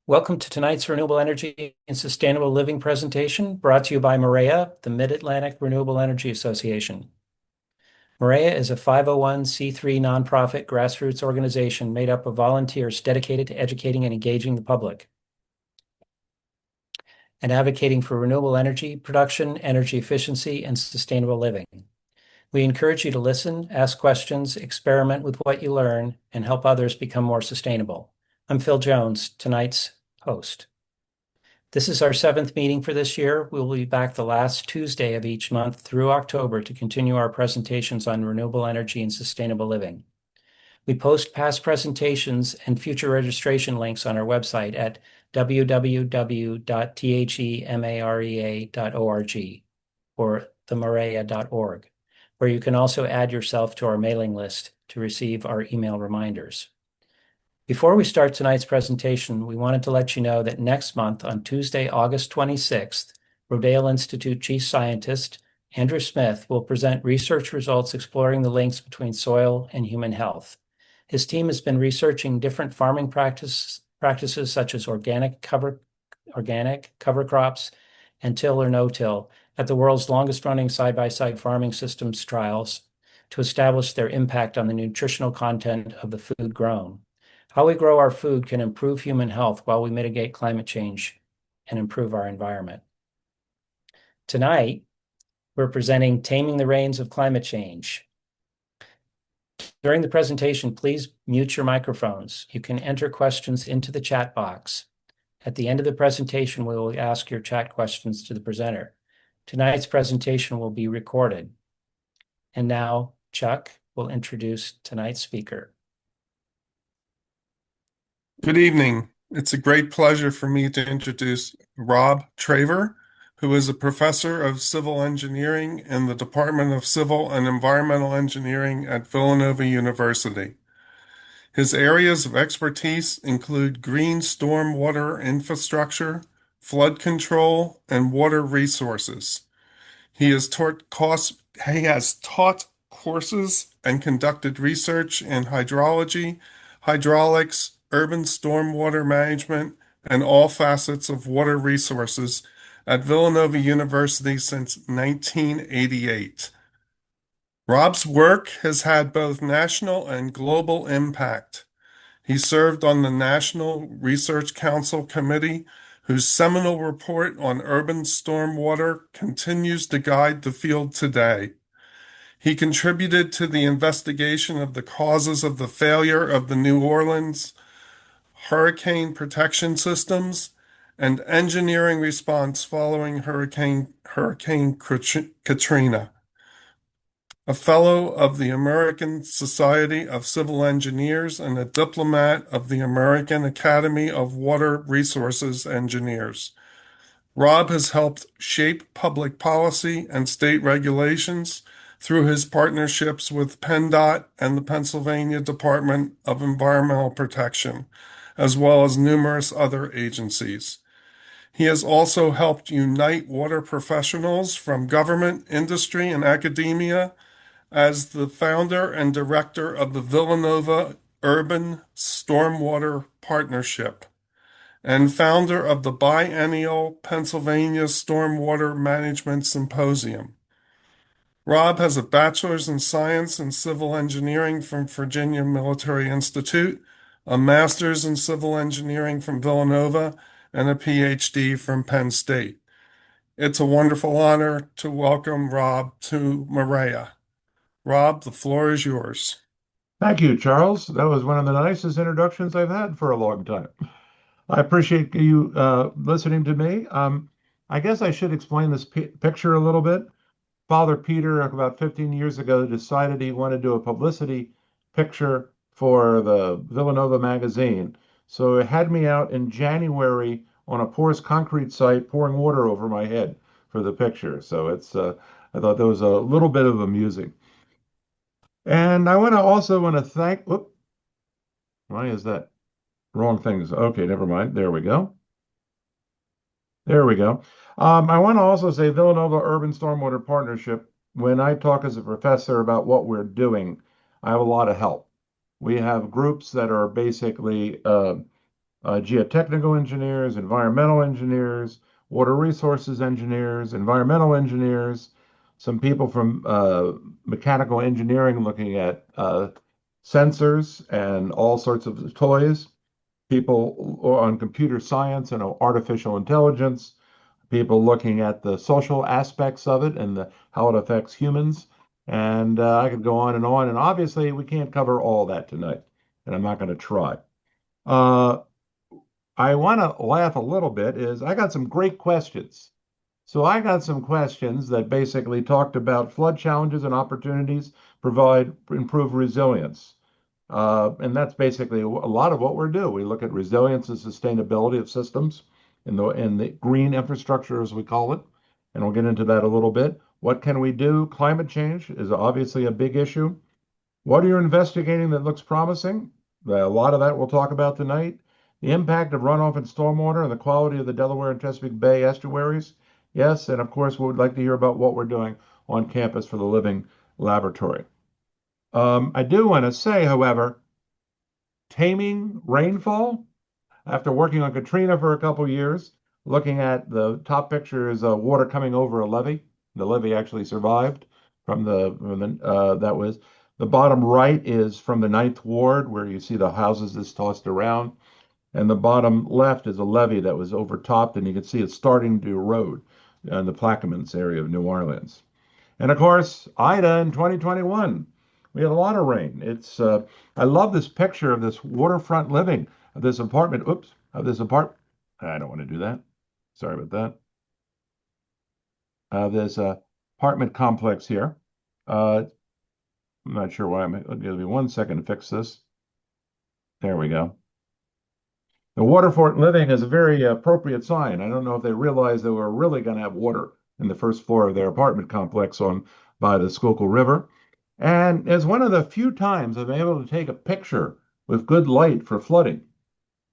Welcome to tonight's Renewable Energy and Sustainable Living presentation brought to you by Maria, the Mid-Atlantic Renewable Energy Association. Maria is a 501c3 nonprofit grassroots organization made up of volunteers dedicated to educating and engaging the public and advocating for renewable energy production, energy efficiency, and sustainable living. We encourage you to listen, ask questions, experiment with what you learn, and help others become more sustainable. I'm Phil Jones, tonight's host. This is our 7th meeting for this year. We will be back the last Tuesday of each month through October to continue our presentations on renewable energy and sustainable living. We post past presentations and future registration links on our website at www.themarea.org or themarea.org, where you can also add yourself to our mailing list to receive our email reminders. Before we start tonight's presentation, we wanted to let you know that next month on Tuesday, August 26th, Rodale Institute Chief Scientist Andrew Smith will present research results exploring the links between soil and human health. His team has been researching different farming practices such as organic cover crops and till or no-till at the world's longest-running side-by-side farming systems trials to establish their impact on the nutritional content of the food grown. How we grow our food can improve human health while we mitigate climate change and improve our environment. Tonight, we're presenting Taming the Reins of Climate Change. During the presentation, please mute your microphones. You can enter questions into the chat box. At the end of the presentation, we will ask your chat questions to the presenter. Tonight's presentation will be recorded. And now, Chuck will introduce tonight's speaker. Good evening. It's a great pleasure for me to introduce Rob Traver, who is a professor of civil engineering in the Department of Civil and Environmental Engineering at Villanova University. His areas of expertise include green stormwater infrastructure, flood control, and water resources. He has taught courses and conducted research in hydrology, hydraulics, urban stormwater management, and all facets of water resources at Villanova University since 1988. Rob's work has had both national and global impact. He served on the National Research Council Committee, whose seminal report on urban stormwater continues to guide the field today. He contributed to the investigation of the causes of the failure of the New Orleans hurricane protection systems and engineering response following Hurricane Katrina. A fellow of the American Society of Civil Engineers and a diplomat of the American Academy of Water Resources Engineers. Rob has helped shape public policy and state regulations through his partnerships with PennDOT and the Pennsylvania Department of Environmental Protection, as well as numerous other agencies. He has also helped unite water professionals from government, industry, and academia as the founder and director of the Villanova Urban Stormwater Partnership and founder of the biennial Pennsylvania Stormwater Management Symposium. Rob has a bachelor's in science and civil engineering from Virginia Military Institute, a master's in civil engineering from Villanova, and a PhD from Penn State. It's a wonderful honor to welcome Rob to Maria. Rob, the floor is yours. Thank you, Charles. That was one of the nicest introductions I've had for a long time. I appreciate you listening to me. I guess I should explain this picture a little bit. Father Peter, about 15 years ago, decided he wanted to do a publicity picture for the Villanova magazine. So it had me out in January on a porous concrete site pouring water over my head for the picture. So I thought that was a little bit of amusing. And I also want to thank, whoop, why is that? Wrong things. Okay, never mind. There we go. There we go. I want to also say Villanova Urban Stormwater Partnership, when I talk as a professor about what we're doing, I have a lot of help. We have groups that are basically geotechnical engineers, environmental engineers, water resources engineers, environmental engineers, some people from mechanical engineering looking at sensors and all sorts of toys, people on computer science and artificial intelligence, people looking at the social aspects of it and how it affects humans. And I could go on and on. And obviously, we can't cover all that tonight, and I'm not going to try. Uh, I want to laugh a little bit is I got some great questions. So I got some questions that basically talked about flood challenges and opportunities, provide improved resilience. And that's basically a lot of what we're doing. We look at resilience and sustainability of systems in the green infrastructure, as we call it. And we'll get into that a little bit. What can we do? Climate change is obviously a big issue. What are you investigating that looks promising? A lot of that we'll talk about tonight. The impact of runoff and stormwater and the quality of the Delaware and Chesapeake Bay estuaries. Yes, and of course, we would like to hear about what we're doing on campus for the Living Laboratory. I do want to say, however, taming rainfall, after working on Katrina for a couple years, looking at the top picture is water coming over a levee. The levee actually survived that was the bottom right is from the Ninth Ward where you see the houses that's tossed around. And the bottom left is a levee that was overtopped, and you can see it starting to erode in the Plaquemines area of New Orleans. And of course, Ida in 2021, we had a lot of rain. I love this picture of this waterfront living, of this apartment. Oops, of this apartment. I don't want to do that. Sorry about that. There's a apartment complex here. I'm not sure why give me 1 second to fix this. There we go. The waterfront living is a very appropriate sign. I don't know if they realized they were really going to have water in the first floor of their apartment complex by the Schuylkill River. And it's one of the few times I've been able to take a picture with good light for flooding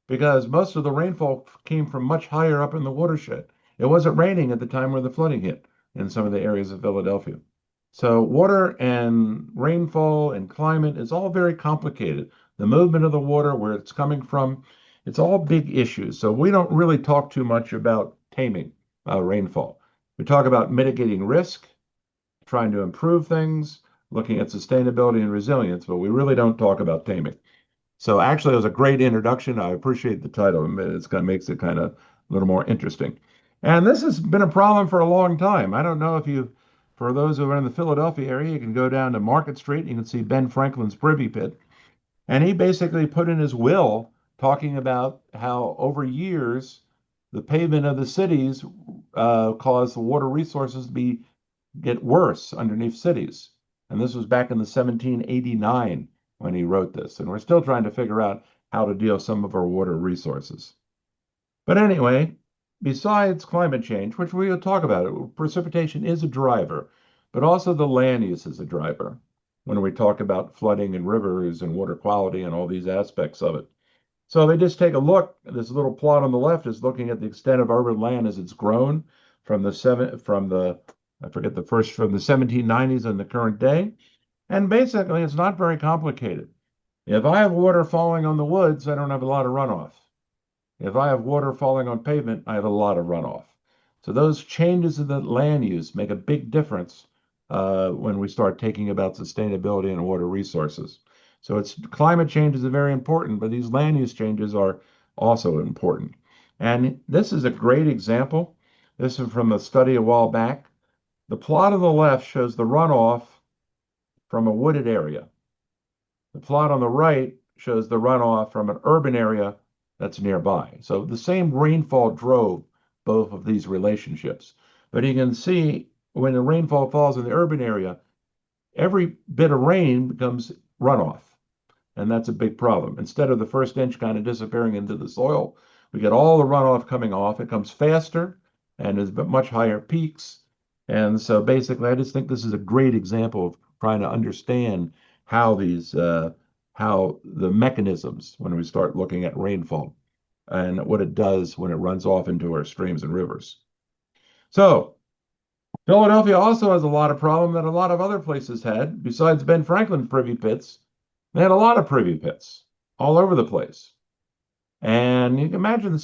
because most of the rainfall came from much higher up in the watershed. It wasn't raining at the time where the flooding hit in some of the areas of Philadelphia. So water and rainfall and climate is all very complicated. The movement of the water, where it's coming from, it's all big issues. So we don't really talk too much about taming rainfall. We talk about mitigating risk, trying to improve things, looking at sustainability and resilience, but we really don't talk about taming. So actually, it was a great introduction. I appreciate the title. It makes it kind of a little more interesting. And this has been a problem for a long time. I don't know for those who are in the Philadelphia area, you can go down to Market Street and you can see Ben Franklin's Privy Pit. And he basically put in his will talking about how over years, the pavement of the cities caused the water resources to get worse underneath cities. And this was back in the 1789 when he wrote this. And we're still trying to figure out how to deal with some of our water resources. But anyway, besides climate change, which we will talk about, precipitation is a driver, but also the land use is a driver when we talk about flooding and rivers and water quality and all these aspects of it. So they just take a look. This little plot on the left is looking at the extent of urban land as it's grown from the 1790s and the current day. And basically, it's not very complicated. If I have water falling on the woods, I don't have a lot of runoff. If I have water falling on pavement, I have a lot of runoff. So those changes in the land use make a big difference when we start taking about sustainability and water resources. So climate change is very important, but these land use changes are also important. And this is a great example. This is from a study a while back. The plot on the left shows the runoff from a wooded area. The plot on the right shows the runoff from an urban area that's nearby. So the same rainfall drove both of these relationships. But you can see when the rainfall falls in the urban area, every bit of rain becomes runoff. And that's a big problem. Instead of the first inch kind of disappearing into the soil, we get all the runoff coming off. It comes faster and is much higher peaks. And so basically, I just think this is a great example of trying to understand how how the mechanisms when we start looking at rainfall and what it does when it runs off into our streams and rivers. So Philadelphia also has a lot of problem that a lot of other places had. Besides Ben Franklin's privy pits, they had a lot of privy pits all over the place. And you can imagine the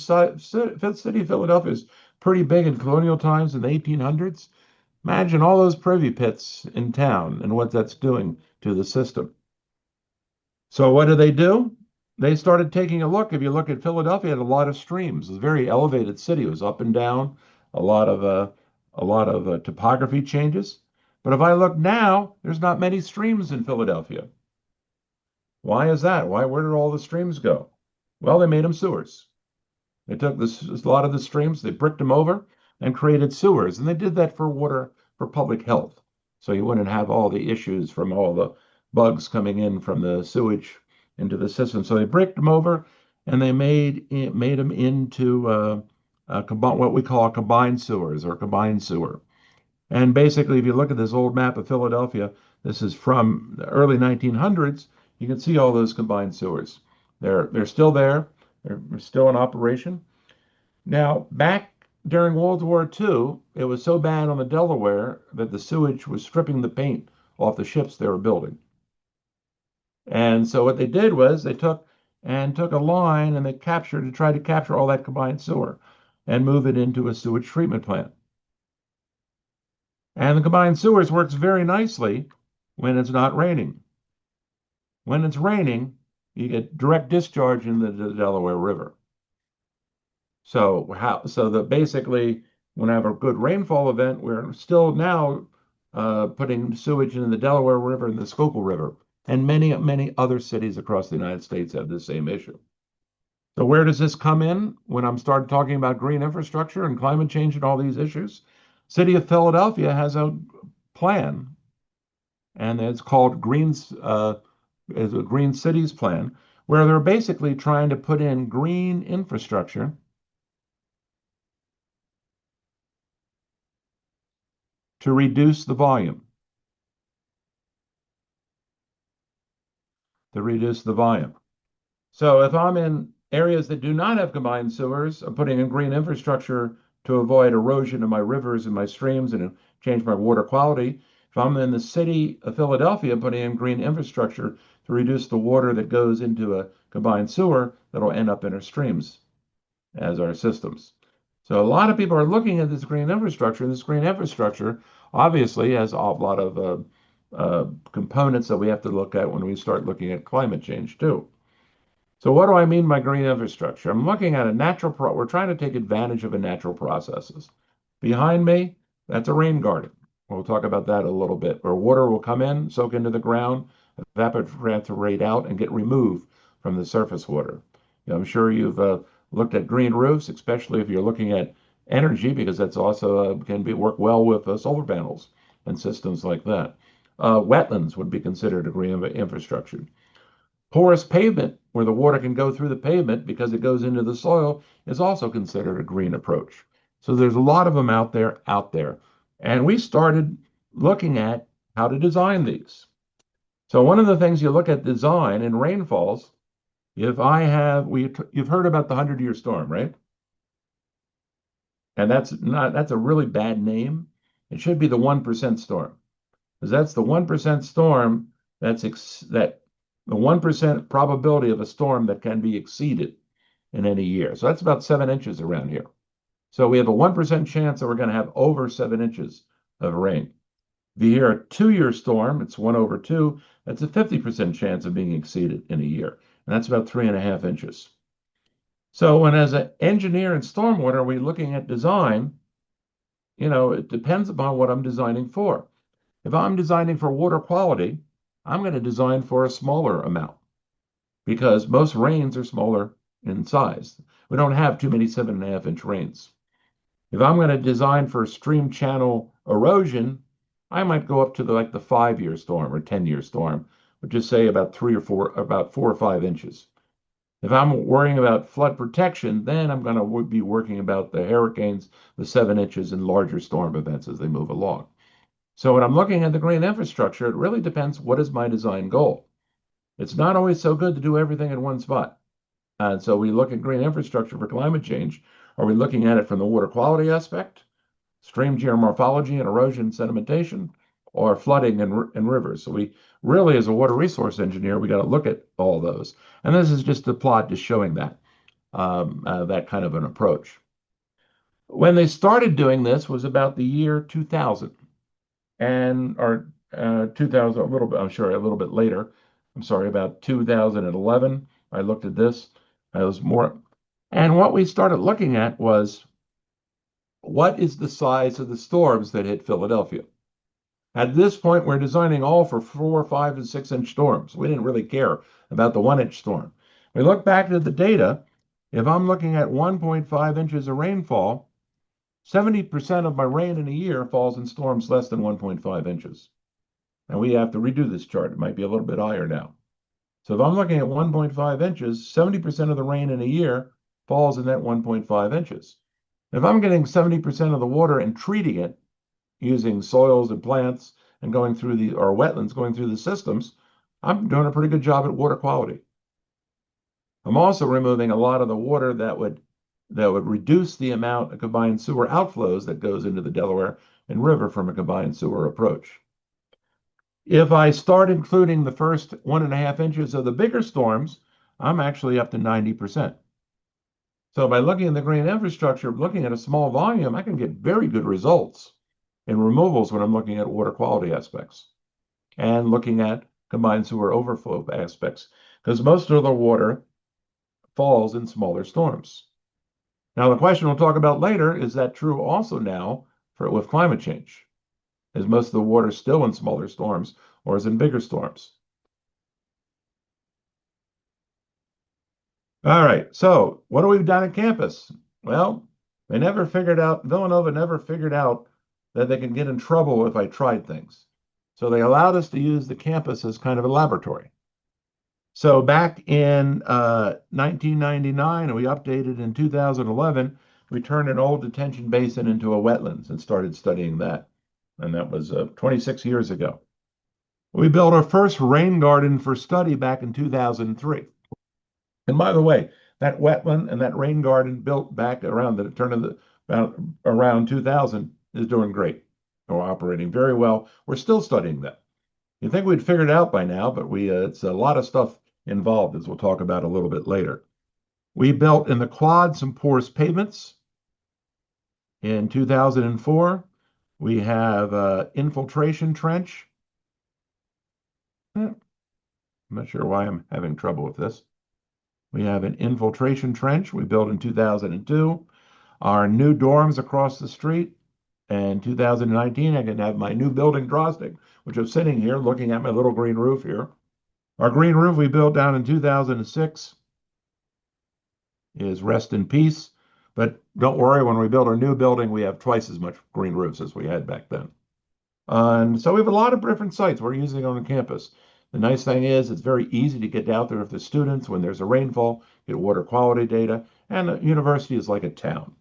city of Philadelphia is pretty big in colonial times in the 1800s. Imagine all those privy pits in town and what that's doing to the system. So what do? They started taking a look. If you look at Philadelphia, it had a lot of streams. It was a very elevated city. It was up and down, a lot of topography changes. But if I look now, there's not many streams in Philadelphia. Why is that? Where did all the streams go? Well, they made them sewers. They took a lot of the streams, they bricked them over and created sewers. And they did that for water, for public health. So you wouldn't have all the issues from all the bugs coming in from the sewage into the system. So they bricked them over and they made them into what we call combined sewers or combined sewer. And basically, if you look at this old map of Philadelphia, this is from the early 1900s, you can see all those combined sewers. They're still there. They're still in operation. Now, back during World War II, it was so bad on the Delaware that the sewage was stripping the paint off the ships they were building. And so what they did was they took a line and they tried to capture all that combined sewer and move it into a sewage treatment plant. And the combined sewers works very nicely when it's not raining. When it's raining, you get direct discharge into the Delaware River. So basically, when I have a good rainfall event, we're still now putting sewage in the Delaware River and the Schuylkill River, and many other cities across the United States have the same issue. So where does this come in when I'm started talking about green infrastructure and climate change and all these issues? City of Philadelphia has a plan, and it's called is a Green Cities Plan, where they're basically trying to put in green infrastructure to reduce the volume. So if I'm in areas that do not have combined sewers, I'm putting in green infrastructure to avoid erosion of my rivers and my streams and change my water quality. If I'm in the city of Philadelphia, putting in green infrastructure to reduce the water that goes into a combined sewer that'll end up in our streams as our systems. So a lot of people are looking at this green infrastructure, and this green infrastructure obviously has a lot of components that we have to look at when we start looking at climate change too. So what do I mean by green infrastructure? I'm looking at we're trying to take advantage of a natural processes. Behind me, that's a rain garden. We'll talk about that a little bit, where water will come in, soak into the ground, evaporate out, and get removed from the surface water. I'm sure you've looked at green roofs, especially if you're looking at energy, because that's also work well with solar panels and systems like that. Wetlands would be considered a green infrastructure. Porous pavement, where the water can go through the pavement because it goes into the soil, is also considered a green approach. So there's a lot of them out there. And we started looking at how to design these. So one of the things you look at design in rainfalls, you've heard about the 100-year storm, right? And that's a really bad name. It should be the 1% storm, because that's the 1% storm that the 1% probability of a storm that can be exceeded in any year. So that's about 7 inches around here. So we have a 1% chance that we're going to have over 7 inches of rain. If you hear a 2-year storm, it's 1 over 2. That's a 50% chance of being exceeded in a year. And that's about 3.5 inches. So as an engineer in stormwater, are we looking at design? It depends upon what I'm designing for. If I'm designing for water quality, I'm going to design for a smaller amount because most rains are smaller in size. We don't have too many 7.5-inch rains. If I'm going to design for stream channel erosion, I might go up to the 5-year storm or 10-year storm, which is say about 4 or 5 inches. If I'm worrying about flood protection, then I'm going to be working about the hurricanes, the 7 inches and larger storm events as they move along. So when I'm looking at the green infrastructure, it really depends what is my design goal. It's not always so good to do everything in one spot. And so we look at green infrastructure for climate change. Are we looking at it from the water quality aspect, stream geomorphology and erosion sedimentation, or flooding and rivers? So we really, as a water resource engineer, we got to look at all those. And this is just a plot just showing that. that kind of an approach. When they started doing this was about the year 2000 and or 2000 a little bit, I'm sure a little bit later. I'm sorry, about 2011. I looked at this. I was more, and what we started looking at was what is the size of the storms that hit Philadelphia? At this point, we're designing all for 4, 5, and 6 inch storms. We didn't really care about the 1 inch storm. We look back at the data. If I'm looking at 1.5 inches of rainfall, 70% of my rain in a year falls in storms less than 1.5 inches. And we have to redo this chart. It might be a little bit higher now. So if I'm looking at 1.5 inches, 70% of the rain in a year falls in that 1.5 inches. If I'm getting 70% of the water and treating it using soils and plants and going through or wetlands going through the systems, I'm doing a pretty good job at water quality. I'm also removing a lot of the water that would reduce the amount of combined sewer outflows that goes into the Delaware and River from a combined sewer approach. If I start including the first 1.5 inches of the bigger storms, I'm actually up to 90%. So by looking at the green infrastructure, looking at a small volume, I can get very good results in removals when I'm looking at water quality aspects and looking at combined sewer overflow aspects, because most of the water falls in smaller storms. Now, the question we'll talk about later, is that true also now with climate change? Is most of the water still in smaller storms or is in bigger storms? All right, so what have we done at campus? Well, Villanova never figured out that they can get in trouble if I tried things. So they allowed us to use the campus as kind of a laboratory. So back in 1999, and we updated in 2011, we turned an old detention basin into a wetlands and started studying that. And that was 26 years ago. We built our first rain garden for study back in 2003. And by the way, that wetland and that rain garden built back around the turn of around 2000 is doing great. We're operating very well. We're still studying that. You'd think we'd figured it out by now, but it's a lot of stuff involved, as we'll talk about a little bit later. We built in the quad some porous pavements. In 2004, we have infiltration trench. I'm not sure why I'm having trouble with this. We have an infiltration trench we built in 2002. Our new dorms across the street. In 2019, I can have my new building Drostic, which I'm sitting here looking at my little green roof here. Our green roof we built down in 2006 is rest in peace. But don't worry, when we build our new building, we have twice as much green roofs as we had back then. And so we have a lot of different sites we're using on the campus. The nice thing is it's very easy to get out there with the students when there's a rainfall, get water quality data, and the university is like a town.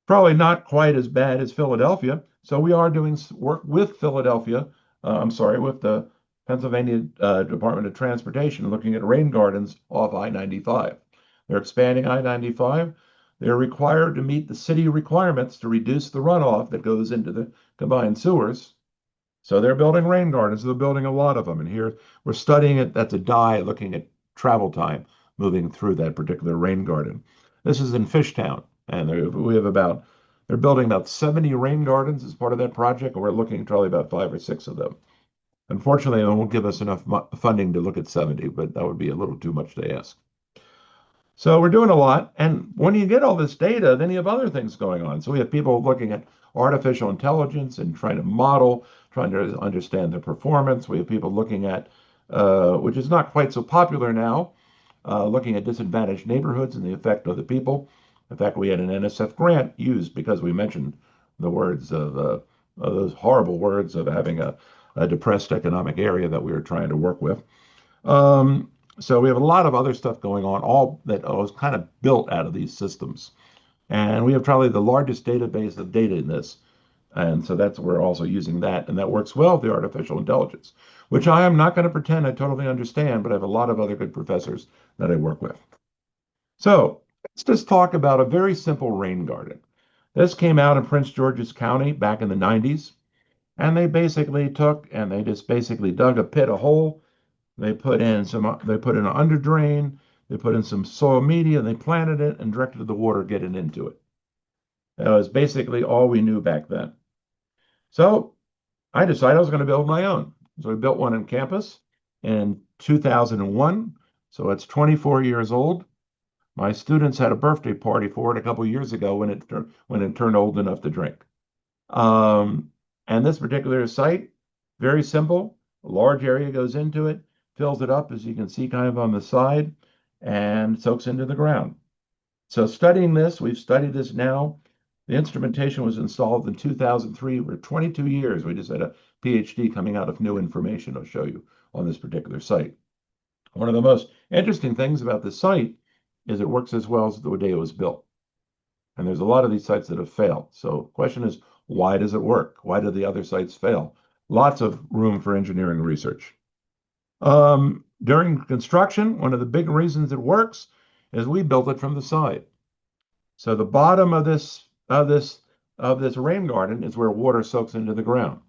Probably not quite as bad as Philadelphia. So we are doing work with Philadelphia, with the Pennsylvania Department of Transportation, looking at rain gardens off I-95. They're expanding I-95. They're required to meet the city requirements to reduce the runoff that goes into the combined sewers. So they're building rain gardens. They're building a lot of them. And here we're studying it. That's a dye looking at travel time moving through that particular rain garden. This is in Fishtown. And they're building about 70 rain gardens as part of that project. And we're looking at probably about 5 or 6 of them. Unfortunately, they won't give us enough funding to look at 70, but that would be a little too much to ask. So we're doing a lot. And when you get all this data, then you have other things going on. So we have people looking at artificial intelligence and trying to model, trying to understand the performance. We have people looking at, which is not quite so popular now, looking at disadvantaged neighborhoods and the effect of the people. In fact, we had an NSF grant used because we mentioned the words of those horrible words of having a depressed economic area that we were trying to work with. So we have a lot of other stuff going on, all that was kind of built out of these systems. And we have probably the largest database of data in this. And so we're also using that. And that works well with the artificial intelligence, which I am not going to pretend I totally understand, but I have a lot of other good professors that I work with. So let's just talk about a very simple rain garden. This came out in Prince George's County back in the 90s. And they just basically dug a hole. They put in an under drain. They put in some soil media, and they planted it and directed the water getting into it. That was basically all we knew back then. So I decided I was going to build my own. So we built one on campus in 2001. So it's 24 years old. My students had a birthday party for it a couple years ago when it turned old enough to drink. Um, and this particular site, very simple. A large area goes into it, fills it up, as you can see kind of on the side, and soaks into the ground. So studying this, we've studied this now. The instrumentation was installed in 2003. We're 22 years. We just had a PhD coming out of new information I'll show you on this particular site. One of the most interesting things about this site is it works as well as the day it was built. And there's a lot of these sites that have failed. So the question is, why does it work? Why do the other sites fail? Lots of room for engineering research. During construction, one of the big reasons it works is we built it from the side. So the bottom of this rain garden is where water soaks into the ground.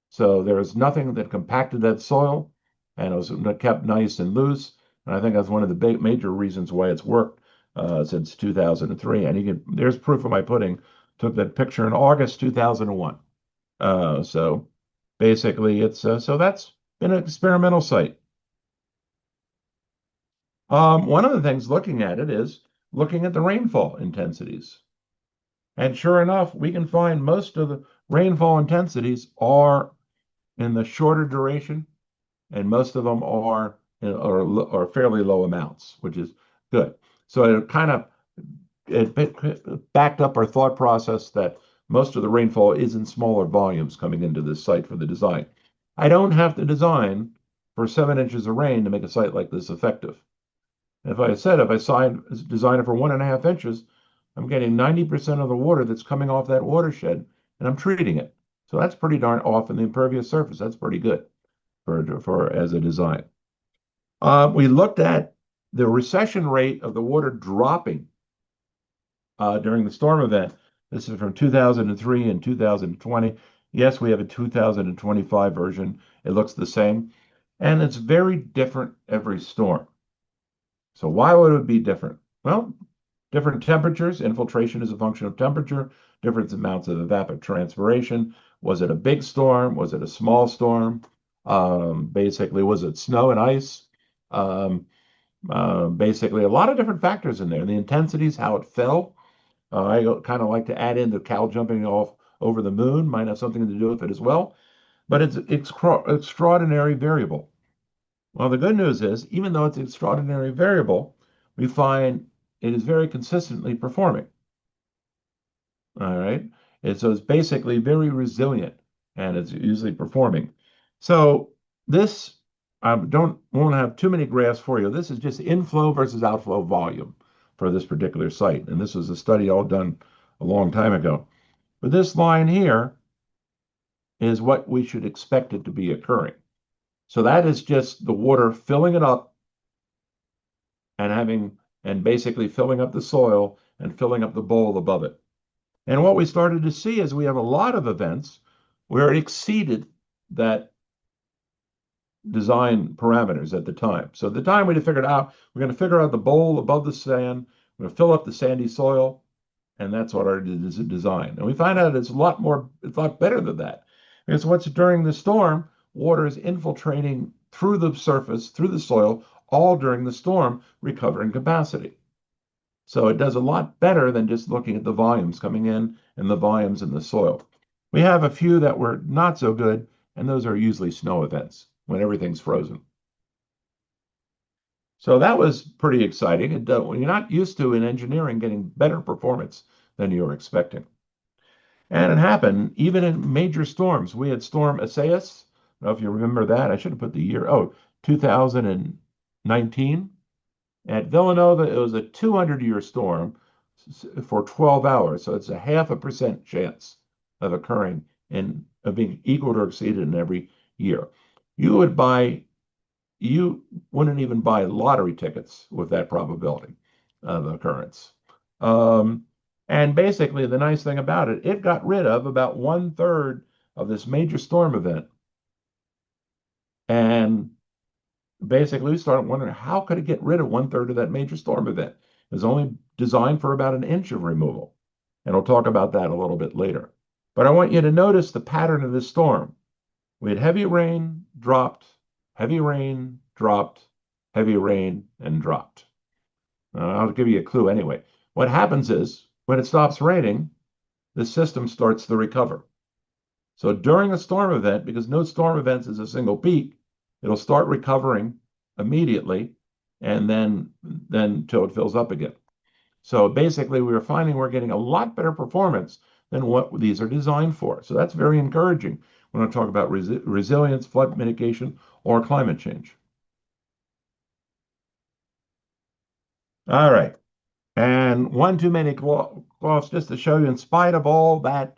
So there is nothing that compacted that soil, and it was kept nice and loose. And I think that's one of the big major reasons why it's worked since 2003. And there's proof of my pudding. Took that picture in August 2001. So basically, so that's been an experimental site. One of the things looking at it is looking at the rainfall intensities. And sure enough, we can find most of the rainfall intensities are in the shorter duration, and most of them are fairly low amounts, which is good. So it backed up our thought process that most of the rainfall is in smaller volumes coming into this site for the design. I don't have to design for 7 inches of rain to make a site like this effective. If I design it for 1.5 inches, I'm getting 90% of the water that's coming off that watershed, and I'm treating it. So that's pretty darn off in the impervious surface. That's pretty good for as a design. We looked at the recession rate of the water dropping during the storm event. This is from 2003 and 2020. Yes, we have a 2025 version. It looks the same, and it's very different every storm. So why would it be different? Well, different temperatures. Infiltration is a function of temperature, different amounts of evapotranspiration. Was it a big storm? Was it a small storm? Basically, was it snow and ice? Basically, a lot of different factors in there. The intensities, how it fell. I kind of like to add in the cow jumping off over the moon, might have something to do with it as well. But it's extraordinary variable. Well, the good news is, even though it's extraordinary variable, we find it is very consistently performing. All right. So it's basically very resilient and it's usually performing. So this, I won't have too many graphs for you. This is just inflow versus outflow volume for this particular site. And this was a study all done a long time ago. But this line here is what we should expect it to be occurring. So that is just the water filling it up and basically filling up the soil and filling up the bowl above it. And what we started to see is we have a lot of events where it exceeded that design parameters at the time. So at the time we figured out we're going to figure out the bowl above the sand, we're going to fill up the sandy soil, and that's what our design. And we find out it's a lot better than that. Because what's during the storm, water is infiltrating through the surface, through the soil, all during the storm, recovering capacity. So it does a lot better than just looking at the volumes coming in and the volumes in the soil. We have a few that were not so good, and those are usually snow events when everything's frozen. So that was pretty exciting. You're not used to in engineering getting better performance than you were expecting. And it happened even in major storms. We had Storm Isaias. I don't know if you remember that. I should have put the year. 2019. At Villanova, it was a 200-year storm for 12 hours. So it's a 0.5% chance of occurring of being equal or exceeded in every year. You wouldn't even buy lottery tickets with that probability of occurrence. And basically, the nice thing about it, it got rid of about 1/3 of this major storm event. And basically we started wondering how could it get rid of 1/3 of that major storm event? It was only designed for about an inch of removal. And I'll talk about that a little bit later. But I want you to notice the pattern of this storm. We had heavy rain, dropped, heavy rain, dropped, heavy rain, and dropped. I'll give you a clue anyway. What happens is when it stops raining, the system starts to recover. So during a storm event, because no storm event is a single peak, it'll start recovering immediately and then till it fills up again. So basically, we were finding we're getting a lot better performance than what these are designed for. So that's very encouraging when I talk about resilience, flood mitigation, or climate change. All right. And one too many cloths just to show you, in spite of all that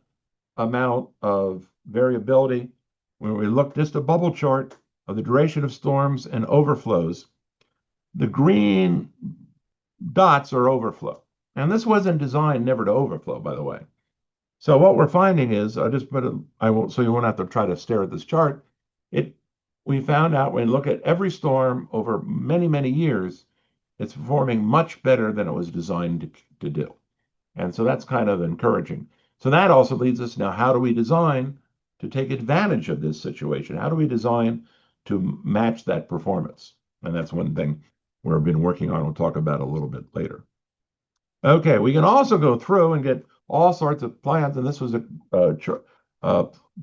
amount of variability, when we look just a bubble chart of the duration of storms and overflows, the green dots are overflow. And this wasn't designed never to overflow, by the way. So what we're finding is, I just put it, I won't, so you won't have to try to stare at this chart. We found out when we look at every storm over many, many years, it's performing much better than it was designed to do. And so that's kind of encouraging. So that also leads us now, how do we design to take advantage of this situation? How do we design to match that performance? And that's one thing we've been working on. We'll talk about a little bit later. Okay, we can also go through and get all sorts of plans, and this was a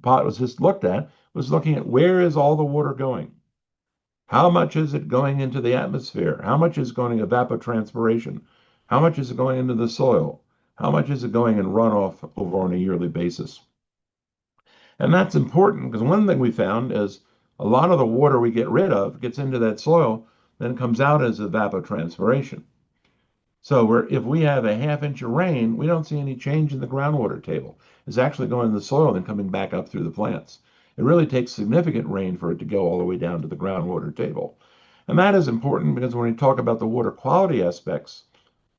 pot was just looked at, was looking at where is all the water going? How much is it going into the atmosphere? How much is going evapotranspiration? How much is it going into the soil? How much is it going in runoff over on a yearly basis? And that's important because one thing we found is a lot of the water we get rid of gets into that soil, then comes out as evapotranspiration. So if we have a ½ inch of rain, we don't see any change in the groundwater table. It's actually going in the soil and coming back up through the plants. It really takes significant rain for it to go all the way down to the groundwater table. And that is important because when we talk about the water quality aspects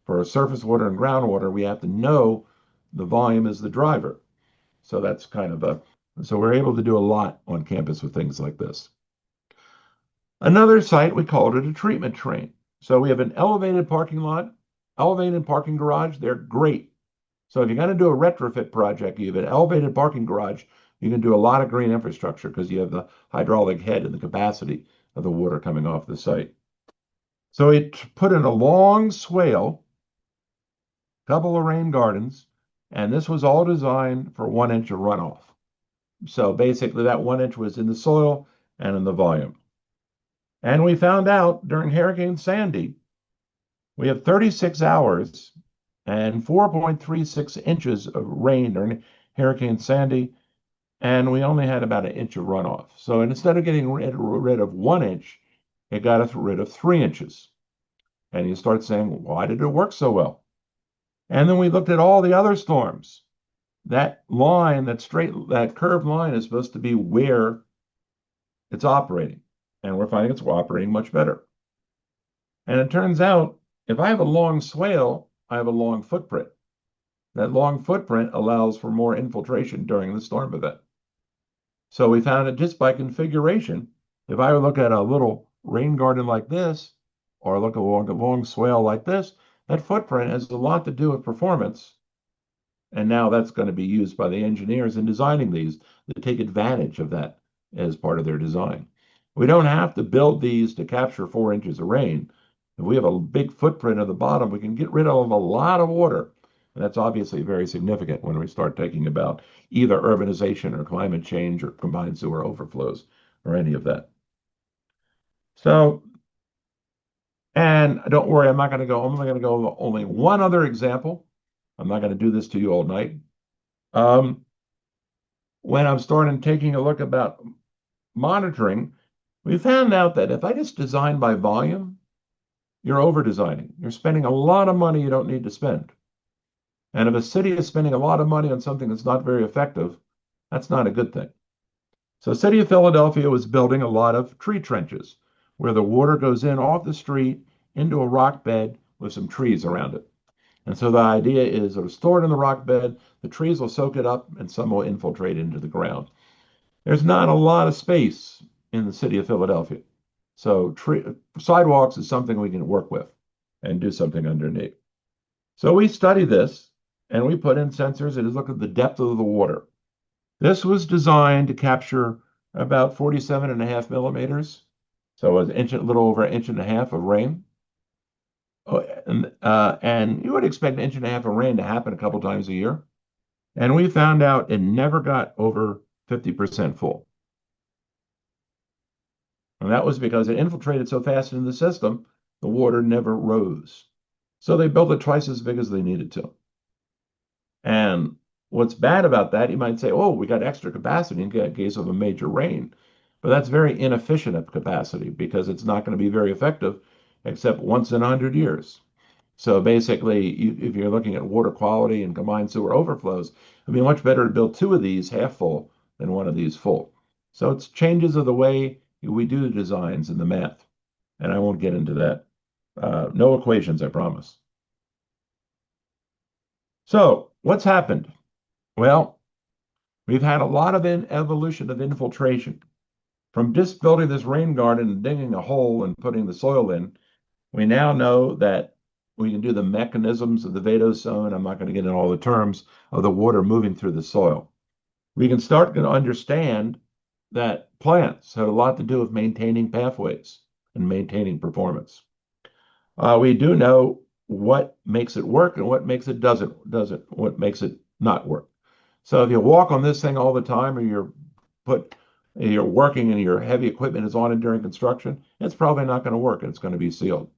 for surface water and groundwater, we have to know the volume is the driver. So that's so we're able to do a lot on campus with things like this. Another site, we called it a treatment train. So we have an elevated parking lot, elevated parking garage. They're great. So if you're going to do a retrofit project, you have an elevated parking garage, you can do a lot of green infrastructure because you have the hydraulic head and the capacity of the water coming off the site. So it put in a long swale, couple of rain gardens, and this was all designed for 1 inch of runoff. So basically that 1 inch was in the soil and in the volume. And we found out during Hurricane Sandy, we have 36 hours and 4.36 inches of rain during Hurricane Sandy, and we only had about 1 inch of runoff. So instead of getting rid of 1 inch, it got us rid of 3 inches. And you start saying, why did it work so well? And then we looked at all the other storms. That line, that curved line is supposed to be where it's operating. And we're finding it's operating much better. And it turns out, if I have a long swale, I have a long footprint. That long footprint allows for more infiltration during the storm event. So we found it just by configuration. If I look at a little rain garden like this, or look along a long swale like this, that footprint has a lot to do with performance. And now that's going to be used by the engineers in designing these to take advantage of that as part of their design. We don't have to build these to capture 4 inches of rain. If we have a big footprint at the bottom, we can get rid of a lot of water. And that's obviously very significant when we start talking about either urbanization or climate change or combined sewer overflows or any of that. So, and don't worry, I'm only going to go only one other example. I'm not going to do this to you all night. When I'm starting taking a look about monitoring, we found out that if I just design by volume, you're over designing. You're spending a lot of money you don't need to spend. And if a city is spending a lot of money on something that's not very effective, that's not a good thing. So the city of Philadelphia was building a lot of tree trenches where the water goes in off the street into a rock bed with some trees around it. And so the idea is it'll store it in the rock bed, the trees will soak it up, and some will infiltrate into the ground. There's not a lot of space in the city of Philadelphia. So sidewalks is something we can work with and do something underneath. So we study this and we put in sensors and look at the depth of the water. This was designed to capture about 47.5 millimeters. So an inch, a little over an inch and a half of rain. Oh, and you would expect an inch and a half of rain to happen a couple times a year. And we found out it never got over 50% full. And that was because it infiltrated so fast into the system, the water never rose. So they built it twice as big as they needed to. And what's bad about that, you might say, oh, we got extra capacity in case of a major rain. But that's very inefficient of capacity because it's not going to be very effective except once in 100 years. So basically, if you're looking at water quality and combined sewer overflows, it'd be much better to build two of these half full than one of these full. So it's changes of the way we do the designs and the math. And I won't get into that. No equations, I promise. So what's happened? Well, we've had a lot of evolution of infiltration. From just building this rain garden and digging a hole and putting the soil in, we now know that we can do the mechanisms of the vadose. I'm not going to get into all the terms of the water moving through the soil. We can start to understand that plants have a lot to do with maintaining pathways and maintaining performance. We do know what makes it work and what makes it doesn't, what makes it not work. So if you walk on this thing all the time, or you're working and your heavy equipment is on it during construction, it's probably not going to work. It's going to be sealed.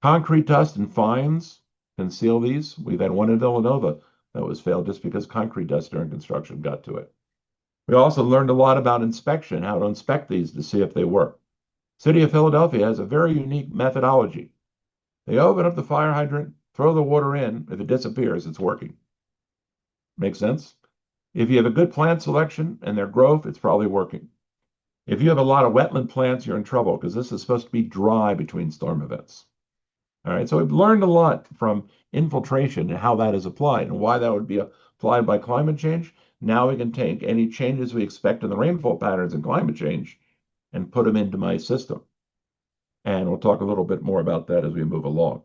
Concrete dust and fines can seal these. We've had one in Villanova that was failed just because concrete dust during construction got to it. We also learned a lot about inspection, how to inspect these to see if they work. City of Philadelphia has a very unique methodology. They open up the fire hydrant, throw the water in. If it disappears, it's working. Makes sense? If you have a good plant selection and their growth, it's probably working. If you have a lot of wetland plants, you're in trouble because this is supposed to be dry between storm events. All right, so we've learned a lot from infiltration and how that is applied and why that would be applied by climate change. Now we can take any changes we expect in the rainfall patterns and climate change and put them into my system. And we'll talk a little bit more about that as we move along.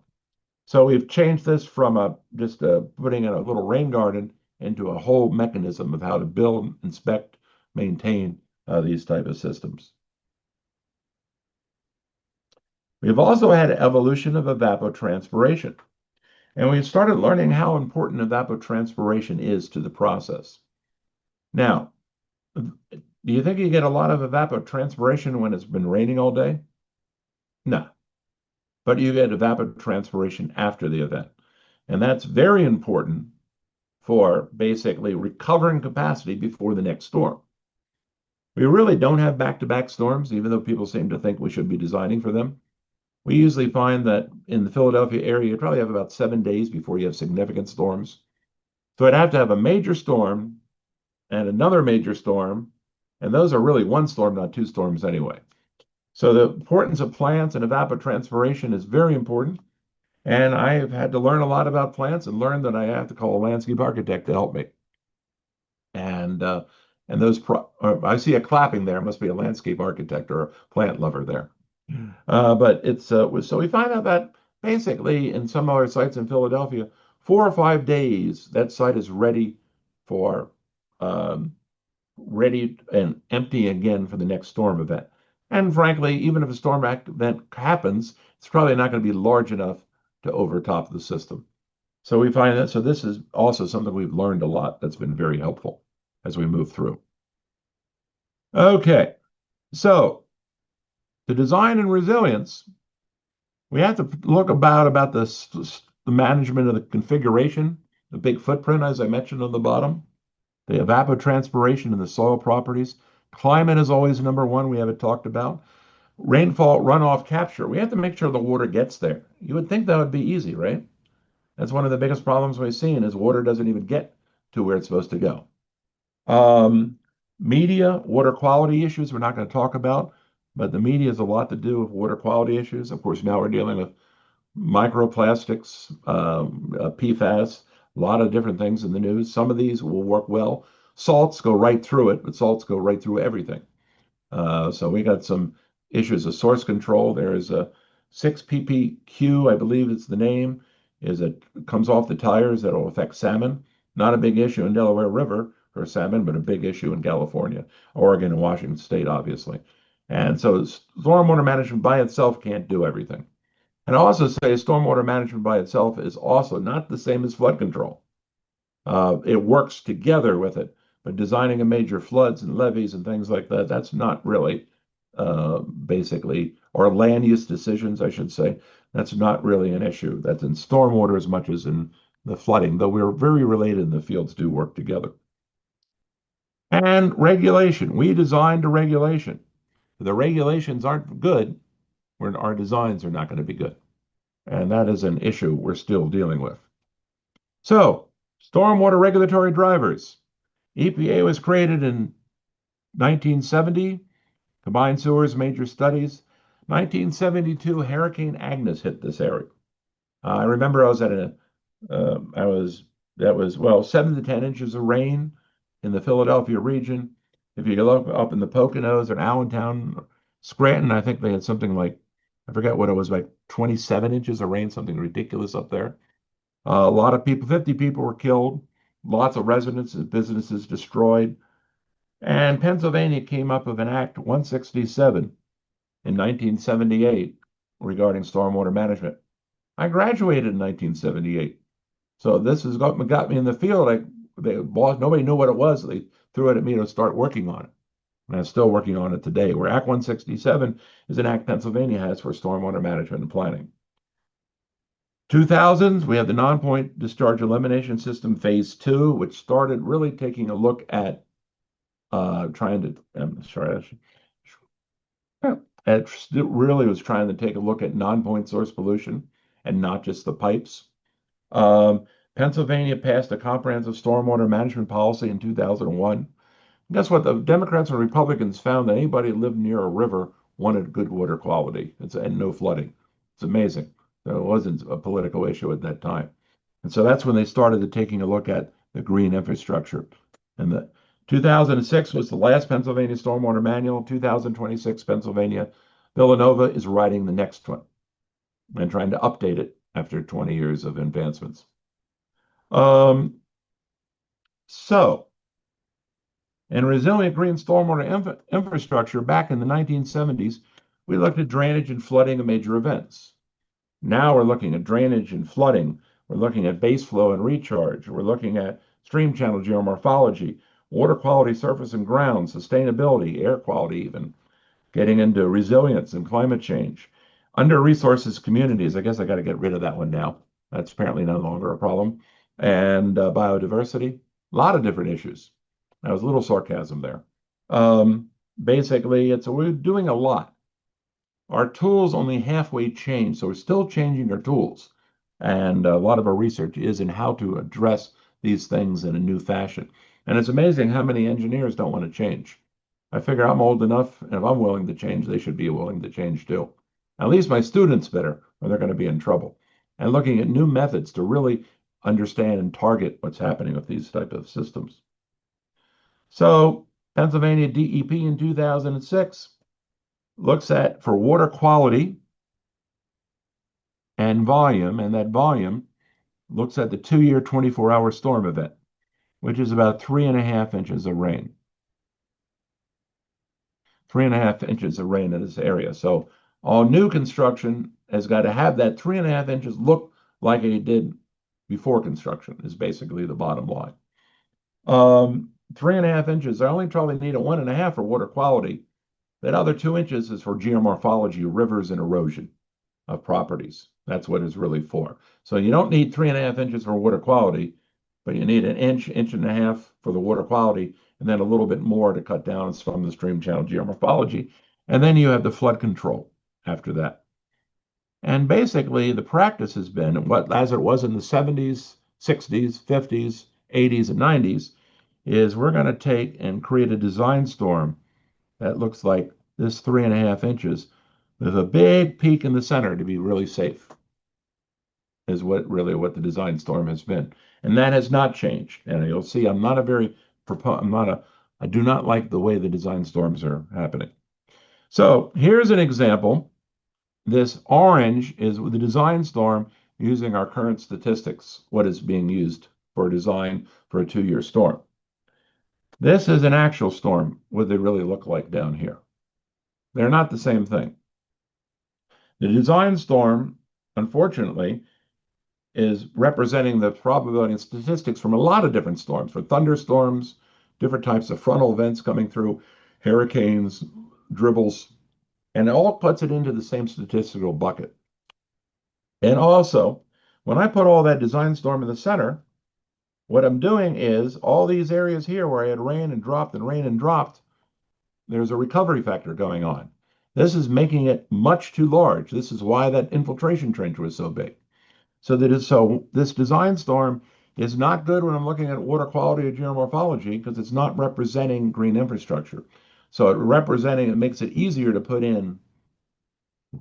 So we've changed this from just putting in a little rain garden into a whole mechanism of how to build, inspect, maintain these type of systems. We've also had evolution of evapotranspiration, and we've started learning how important evapotranspiration is to the process. Now, do you think you get a lot of evapotranspiration when it's been raining all day? No, but you get evapotranspiration after the event, and that's very important for basically recovering capacity before the next storm. We really don't have back-to-back storms, even though people seem to think we should be designing for them. We usually find that in the Philadelphia area, you probably have about 7 days before you have significant storms. So I'd have to have a major storm and another major storm, and those are really one storm, not two storms anyway. So the importance of plants and evapotranspiration is very important. And I have had to learn a lot about plants and learn that I have to call a landscape architect to help me. And I see a clapping there. It must be a landscape architect or a plant lover there. But it's so we find out that basically in some of our sites in Philadelphia, 4 or 5 days that site is ready for ready and empty again for the next storm event. And frankly, even if a storm event happens, it's probably not going to be large enough to overtop the system. So we find that, so this is also something we've learned a lot that's been very helpful as we move through. Okay, so the design and resilience, we have to look about the management of the configuration, the big footprint, as I mentioned on the bottom, the evapotranspiration and the soil properties. Climate is always number one, we haven't talked about. Rainfall runoff capture, we have to make sure the water gets there. You would think that would be easy, right? That's one of the biggest problems we've seen is water doesn't even get to where it's supposed to go. Media, water quality issues, we're not going to talk about, but the media has a lot to do with water quality issues. Of course, now we're dealing with microplastics, PFAS, a lot of different things in the news. Some of these will work well. Salts go right through it, but salts go right through everything. So we got some issues of source control. There is a 6 ppq, I believe it's the name, comes off the tires that will affect salmon. Not a big issue in Delaware River for salmon, but a big issue in California, Oregon, and Washington State, obviously. And so stormwater management by itself can't do everything. And I also say stormwater management by itself is also not the same as flood control. It works together with it, but designing a major floods and levees and things like that, that's not really basically, or land use decisions, I should say, that's not really an issue. That's in stormwater as much as in the flooding, though we're very related and the fields do work together. And regulation. We designed a regulation. If the regulations aren't good, our designs are not going to be good. And that is an issue we're still dealing with. So, stormwater regulatory drivers. EPA was created in 1970, combined sewers, major studies. 1972, Hurricane Agnes hit this area. I remember I was at that was, well, 7 to 10 inches of rain in the Philadelphia region. If you look up in the Poconos or Allentown, Scranton, I think they had something like, I forget what it was, like 27 inches of rain, something ridiculous up there. A lot of people, 50 people were killed, lots of residents and businesses destroyed. And Pennsylvania came up with an Act 167 in 1978 regarding stormwater management. I graduated in 1978. So this has got me in the field. Nobody knew what it was. They threw it at me to start working on it. And I'm still working on it today, where Act 167 is an act Pennsylvania has for stormwater management and planning. 2000s, we have the non-point discharge elimination system phase 2, which started really taking a look at it really was trying to take a look at non-point source pollution and not just the pipes. Pennsylvania passed a comprehensive stormwater management policy in 2001. Guess what? The Democrats and Republicans found that anybody who lived near a river wanted good water quality and no flooding. It's amazing. So it wasn't a political issue at that time. And so that's when they started taking a look at the green infrastructure. And the 2006 was the last Pennsylvania Stormwater Manual. 2026, Pennsylvania. Villanova is writing the next one and trying to update it after 20 years of advancements. In resilient green stormwater infrastructure back in the 1970s, we looked at drainage and flooding of major events. Now we're looking at drainage and flooding. We're looking at base flow and recharge. We're looking at stream channel geomorphology, water quality, surface and ground, sustainability, air quality even, getting into resilience and climate change. Under-resourced communities, I guess I got to get rid of that one now. That's apparently no longer a problem. And biodiversity, a lot of different issues. That was a little sarcasm there. Basically, we're doing a lot. Our tools only halfway change, so we're still changing our tools. And a lot of our research is in how to address these things in a new fashion. And it's amazing how many engineers don't want to change. I figure I'm old enough, and if I'm willing to change, they should be willing to change too. At least my students better, or they're going to be in trouble. And looking at new methods to really understand and target what's happening with these type of systems. So Pennsylvania DEP in 2006 looks at for water quality and volume, and that volume looks at the 2-year 24-hour storm event, which is about 3.5 inches of rain. 3.5 inches of rain in this area. So all new construction has got to have that 3.5 inches look like it did before construction, is basically the bottom line. 3.5 inches, I only probably need a 1.5 for water quality. That other 2 inches is for geomorphology, rivers, and erosion of properties. That's what it's really for. So you don't need 3.5 inches for water quality, but you need an inch, 1.5 inches for the water quality, and then a little bit more to cut down from the stream channel geomorphology. And then you have the flood control after that. And basically, the practice has been, as it was in the 70s, 60s, 50s, 80s, and 90s, is we're going to take and create a design storm that looks like this 3.5 inches with a big peak in the center to be really safe, is what the design storm has been. And that has not changed. And you'll see I do not like the way the design storms are happening. So here's an example. This orange is the design storm using our current statistics, what is being used for design for a 2-year storm. This is an actual storm, what they really look like down here. They're not the same thing. The design storm, unfortunately, is representing the probability and statistics from a lot of different storms, for thunderstorms, different types of frontal events coming through, hurricanes, dribbles, and it all puts it into the same statistical bucket. And also, when I put all that design storm in the center, what I'm doing is all these areas here where I had rain and dropped and rain and dropped, there's a recovery factor going on. This is making it much too large. This is why that infiltration trench was so big. So this design storm is not good when I'm looking at water quality or geomorphology because it's not representing green infrastructure. So it makes it easier to put in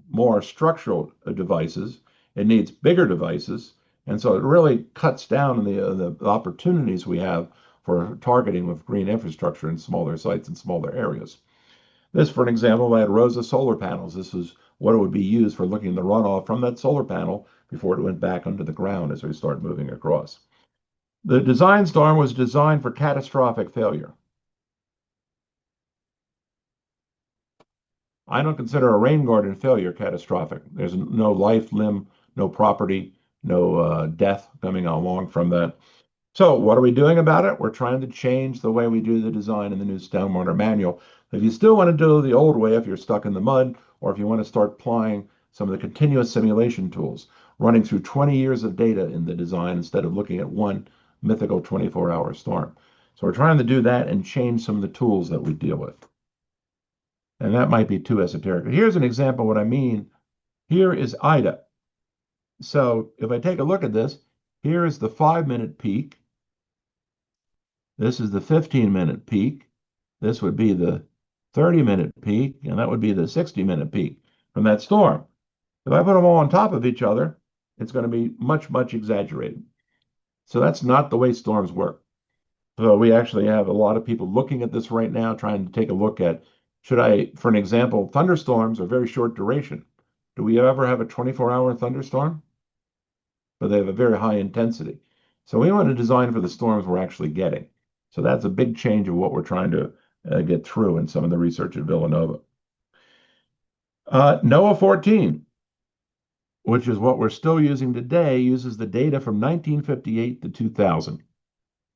more structural devices. It needs bigger devices. And so it really cuts down on the opportunities we have for targeting with green infrastructure in smaller sites and smaller areas. This, for an example, I had rows of solar panels. This is what it would be used for looking at the runoff from that solar panel before it went back under the ground as we start moving across. The design storm was designed for catastrophic failure. I don't consider a rain garden failure catastrophic. There's no life, limb, no property, no death coming along from that. So what are we doing about it? We're trying to change the way we do the design in the new stormwater manual. If you still want to do the old way, if you're stuck in the mud, or if you want to start applying some of the continuous simulation tools, running through 20 years of data in the design instead of looking at one mythical 24-hour storm. So we're trying to do that and change some of the tools that we deal with. And that might be too esoteric. Here's an example of what I mean. Here is Ida. So if I take a look at this, here is the 5-minute peak. This is the 15-minute peak. This would be the 30-minute peak, and that would be the 60-minute peak from that storm. If I put them all on top of each other, it's going to be much, much exaggerated. So that's not the way storms work. So we actually have a lot of people looking at this right now, trying to take a look at, for an example, thunderstorms are very short duration. Do we ever have a 24-hour thunderstorm? But they have a very high intensity. So we want to design for the storms we're actually getting. So that's a big change of what we're trying to get through in some of the research at Villanova. NOAA 14, which is what we're still using today, uses the data from 1958 to 2000.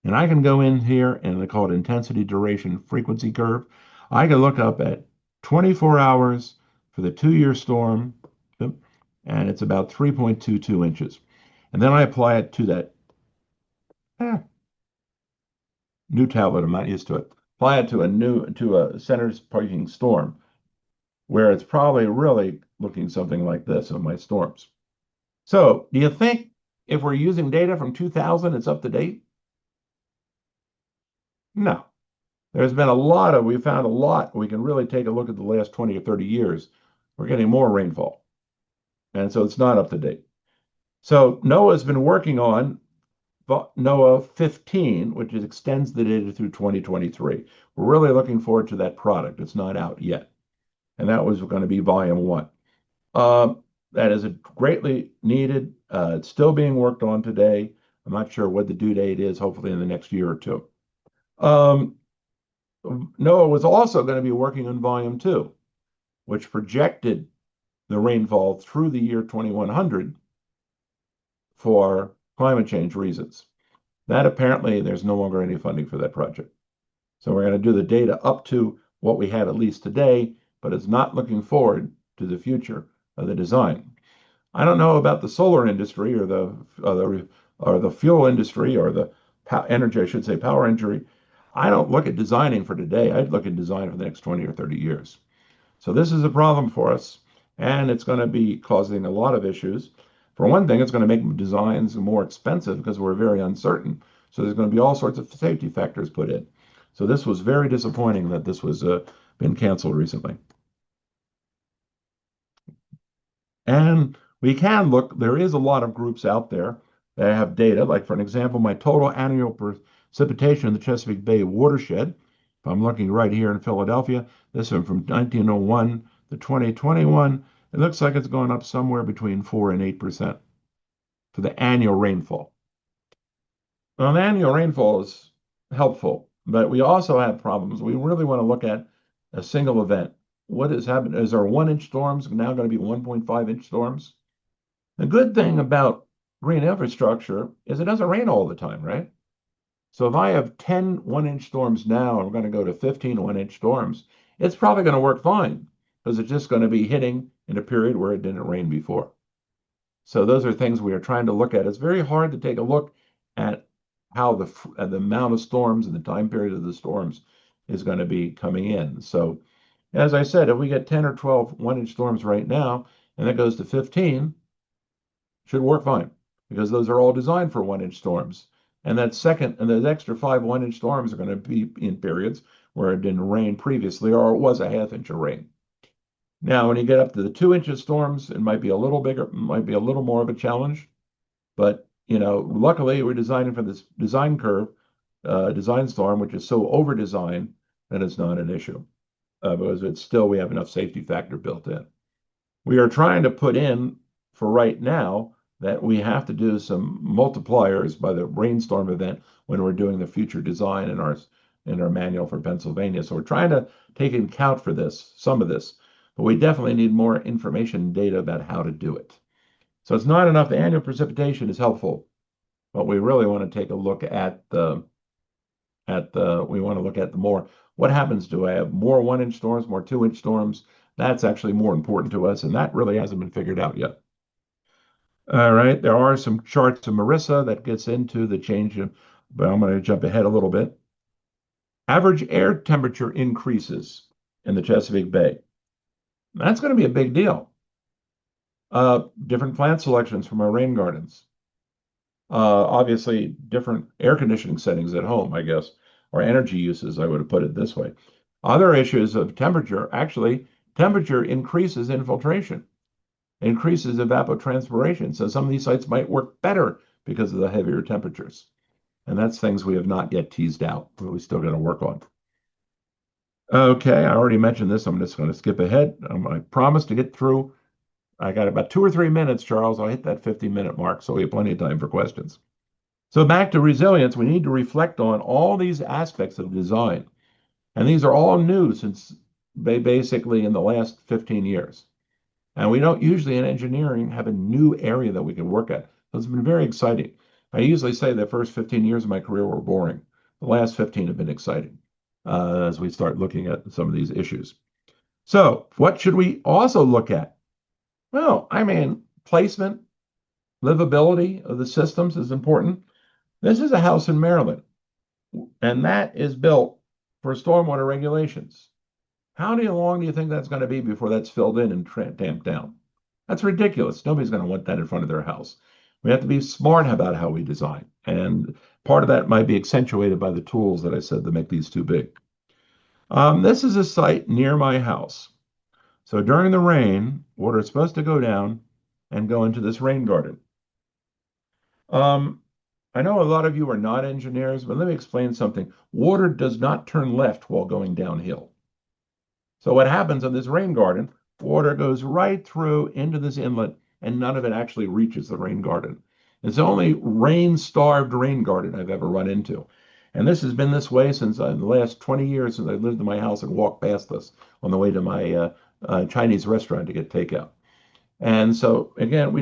And I can go in here and they call it intensity, duration, frequency curve. I can look up at 24 hours for the 2-year storm, and it's about 3.22 inches. And then I apply it to that new tablet. I'm not used to it. Apply it to a center parking storm, where it's probably really looking something like this on my storms. So, do you think if we're using data from 2000, it's up to date? No. We found a lot. We can really take a look at the last 20 or 30 years. We're getting more rainfall. And so it's not up to date. So NOAA's been working on NOAA 15, which extends the data through 2023. We're really looking forward to that product. It's not out yet. And that was going to be volume 1. That is greatly needed. It's still being worked on today. I'm not sure what the due date is, hopefully in the next year or two. NOAA was also going to be working on volume 2, which projected the rainfall through the year 2100 for climate change reasons. That apparently there's no longer any funding for that project. So we're going to do the data up to what we have at least today, but it's not looking forward to the future of the design. I don't know about the solar industry or the fuel industry or the energy, I should say, power industry. I don't look at designing for today. I'd look at design for the next 20 or 30 years. So this is a problem for us, and it's going to be causing a lot of issues. For one thing, it's going to make designs more expensive because we're very uncertain. So there's going to be all sorts of safety factors put in. So this was very disappointing that this was been canceled recently. And we can look, there is a lot of groups out there that have data. Like, for an example, my total annual precipitation in the Chesapeake Bay watershed If I'm looking right here in Philadelphia, this one from 1901 to 2021, it looks like it's going up somewhere between 4 and 8% for the annual rainfall. Well, the annual rainfall is helpful, but we also have problems. We really want to look at a single event. What has happened? Is our 1-inch storms now going to be 1.5-inch storms? The good thing about green infrastructure is it doesn't rain all the time, right? So if I have 10 1-inch storms now, and we're going to go to 15 1-inch storms, it's probably going to work fine because it's just going to be hitting in a period where it didn't rain before. So those are things we are trying to look at. It's very hard to take a look at how the amount of storms and the time period of the storms is going to be coming in. So as I said, if we get 10 or 12 1-inch storms right now, and that goes to 15, should work fine because those are all designed for 1-inch storms. And that second, and those extra 5 1-inch storms are going to be in periods where it didn't rain previously or it was a half-inch of rain. Now, when you get up to the 2-inch storms, it might be a little bigger, might be a little more of a challenge. But, luckily we're designing for this design curve, design storm, which is so over-designed that it's not an issue because it's still, we have enough safety factor built in. We are trying to put in for right now that we have to do some multipliers by the rainstorm event when we're doing the future design in our manual for Pennsylvania. So we're trying to take into account for this, some of this, but we definitely need more information and data about how to do it. So it's not enough. The annual precipitation is helpful, but we really want to take a look at we want to look at the more, what happens? Do I have more 1-inch storms, more 2-inch storms? That's actually more important to us, and that really hasn't been figured out yet. All right, there are some charts of Marissa that gets into the change, but I'm going to jump ahead a little bit. Average air temperature increases in the Chesapeake Bay. That's going to be a big deal. Different plant selections from our rain gardens. Obviously, different air conditioning settings at home, I guess, or energy uses, I would have put it this way. Other issues of temperature, actually, temperature increases infiltration, increases evapotranspiration. So some of these sites might work better because of the heavier temperatures. And that's things we have not yet teased out, but we still got to work on. Okay, I already mentioned this. I'm just going to skip ahead. I promised to get through. I got about 2 or 3 minutes, Charles. I'll hit that 50-minute mark, so we have plenty of time for questions. So back to resilience, we need to reflect on all these aspects of design. And these are all new since basically in the last 15 years. And we don't usually in engineering have a new area that we can work at. So it's been very exciting. I usually say the first 15 years of my career were boring. The last 15 have been exciting as we start looking at some of these issues. So what should we also look at? Well, placement, livability of the systems is important. This is a house in Maryland, and that is built for stormwater regulations. How long do you think that's going to be before that's filled in and tamped down? That's ridiculous. Nobody's going to want that in front of their house. We have to be smart about how we design. And part of that might be accentuated by the tools that I said to make these too big. This is a site near my house. So during the rain, water is supposed to go down and go into this rain garden. I know a lot of you are not engineers, but let me explain something. Water does not turn left while going downhill. So what happens in this rain garden, water goes right through into this inlet and none of it actually reaches the rain garden. It's the only rain-starved rain garden I've ever run into. And this has been this way since the last 20 years since I lived in my house and walked past this on the way to my Chinese restaurant to get takeout. And so again,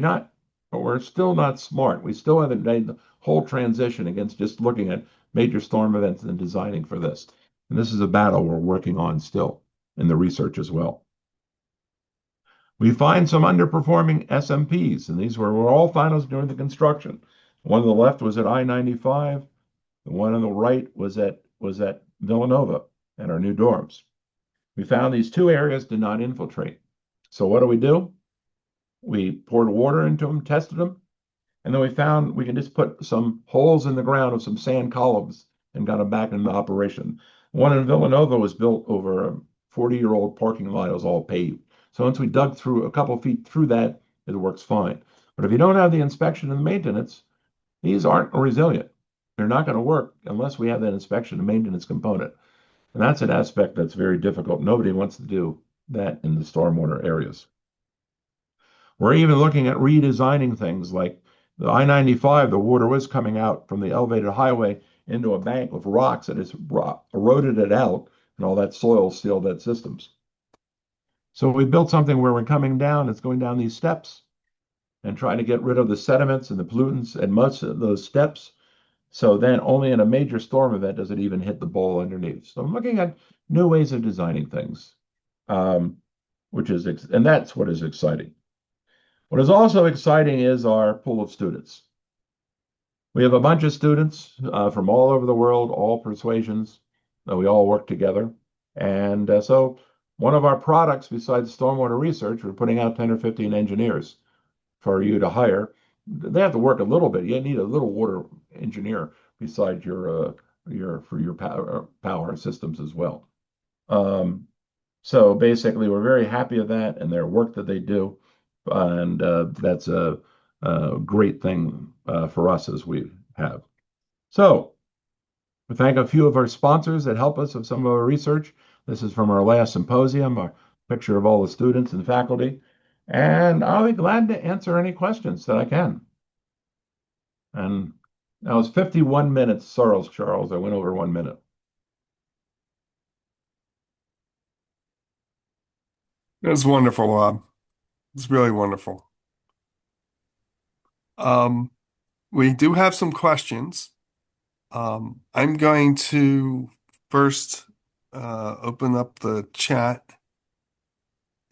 we're still not smart. We still haven't made the whole transition against just looking at major storm events and designing for this. And this is a battle we're working on still in the research as well. We find some underperforming SMPs, and these were all finals during the construction. One on the left was at I-95. The one on the right was at Villanova and our new dorms. We found these 2 areas did not infiltrate. So what do? We poured water into them, tested them, and then we found we can just put some holes in the ground with some sand columns and got them back into operation. One in Villanova was built over a 40-year-old parking lot. It was all paved. So once we dug through a couple feet through that, it works fine. But if you don't have the inspection and maintenance, these aren't resilient. They're not going to work unless we have that inspection and maintenance component. And that's an aspect that's very difficult. Nobody wants to do that in the stormwater areas. We're even looking at redesigning things like the I-95, the water was coming out from the elevated highway into a bank of rocks and it's eroded it out, and all that soil sealed that systems. So we built something where we're coming down, it's going down these steps and trying to get rid of the sediments and the pollutants and most of those steps. So then only in a major storm event does it even hit the bowl underneath. So I'm looking at new ways of designing things, um, and that's what is exciting. What is also exciting is our pool of students. We have a bunch of students from all over the world, all persuasions. We all work together. And so one of our products, besides stormwater research, we're putting out 10 or 15 engineers for you to hire. They have to work a little bit. You need a little water engineer besides your power systems as well. So basically, we're very happy with that and their work that they do, and that's a great thing for us as we have. So we thank a few of our sponsors that help us with some of our research. This is from our last symposium, a picture of all the students and faculty. And I'll be glad to answer any questions that I can. And that was 51 minutes. Sorry, Charles, I went over 1 minute. It was wonderful, Bob. It's really wonderful. We do have some questions. I'm going to first open up the chat.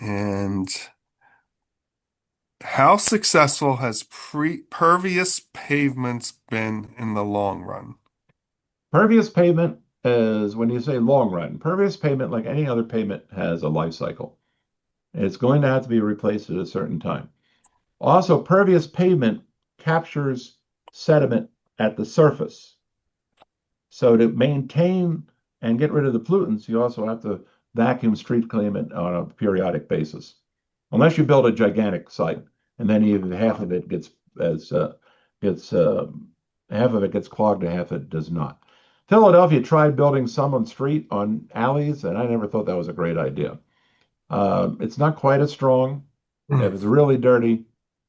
And how successful has pervious pavements been in the long run? Pervious pavement is when you say long run, pervious pavement, like any other pavement, has a life cycle. It's going to have to be replaced at a certain time. Also, pervious pavement captures sediment at the surface. So to maintain and get rid of the pollutants, you also have to vacuum street clean it on a periodic basis. Unless you build a gigantic site, and then even half of it gets half of it gets clogged and half of it does not. Philadelphia tried building some on street on alleys, and I never thought that was a great idea. It's not quite as strong. If it's really dirty,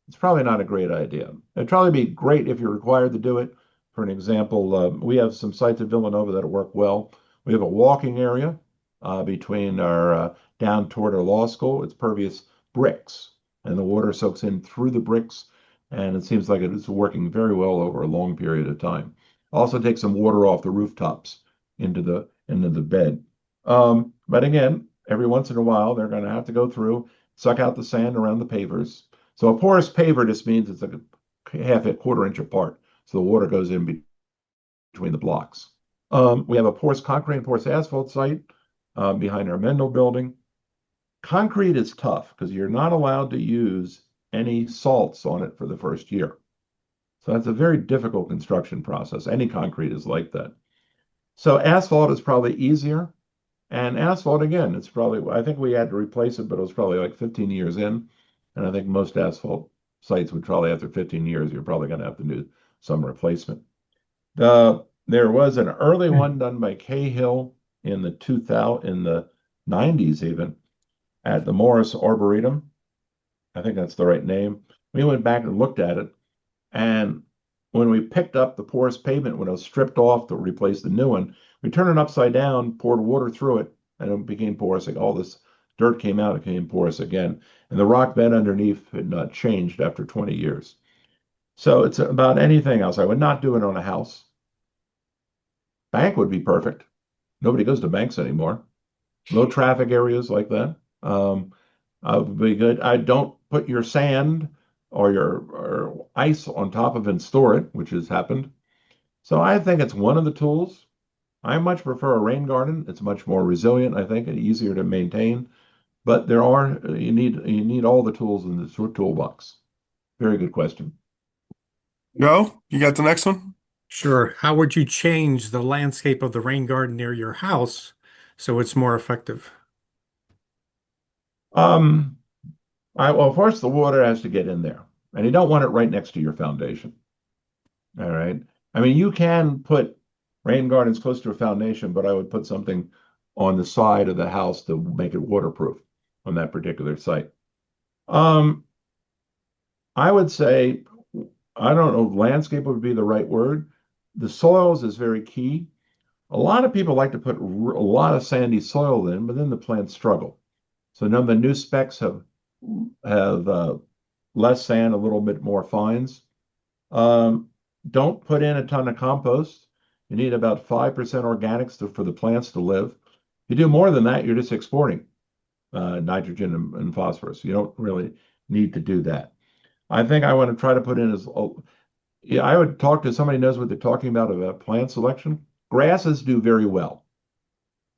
it's probably not a great idea. It'd probably be great if you're required to do it. For an example, we have some sites at Villanova that work well. We have a walking area between our down toward our law school. It's pervious bricks, and the water soaks in through the bricks, and it seems like it is working very well over a long period of time. Also take some water off the rooftops into the bed. But again, every once in a while, they're going to have to go through, suck out the sand around the pavers. So a porous paver just means it's like a quarter inch apart. So the water goes in between the blocks. We have a porous concrete and porous asphalt site behind our Mendel building. Concrete is tough because you're not allowed to use any salts on it for the first year. So that's a very difficult construction process. Any concrete is like that. So asphalt is probably easier. And asphalt, again, it's probably, I think we had to replace it, but it was probably like 15 years in. And I think most asphalt sites would probably, after 15 years, you're probably going to have to do some replacement. There was an early one done by Cahill in the 90s even, at the Morris Arboretum. I think that's the right name. We went back and looked at it. And when we picked up the porous pavement, when it was stripped off to replace the new one, we turned it upside down, poured water through it, and it became porous. Like all this dirt came out, it became porous again. And the rock bed underneath had not changed after 20 years. So it's about anything else. I would not do it on a house. Bank would be perfect. Nobody goes to banks anymore. Low traffic areas like that would be good. I don't put your sand or your ice on top of it and store it, which has happened. So I think it's one of the tools. I much prefer a rain garden. It's much more resilient, I think, and easier to maintain. But you need all the tools in the toolbox. Very good question. Joe, you got the next one? Sure. How would you change the landscape of the rain garden near your house so it's more effective? Well, of course, the water has to get in there, and you don't want it right next to your foundation. All right. I mean, you can put rain gardens close to a foundation, but I would put something on the side of the house to make it waterproof on that particular site. Um, I would say, I don't know if landscape would be the right word. The soils is very key. A lot of people like to put a lot of sandy soil in, but then the plants struggle. So none of the new specs have less sand, a little bit more fines. Um, don't put in a ton of compost. You need about 5% organics for the plants to live. If you do more than that, you're just exporting nitrogen and phosphorus. You don't really need to do that. I think I want to try to put in yeah, I would talk to somebody who knows what they're talking about plant selection. Grasses do very well.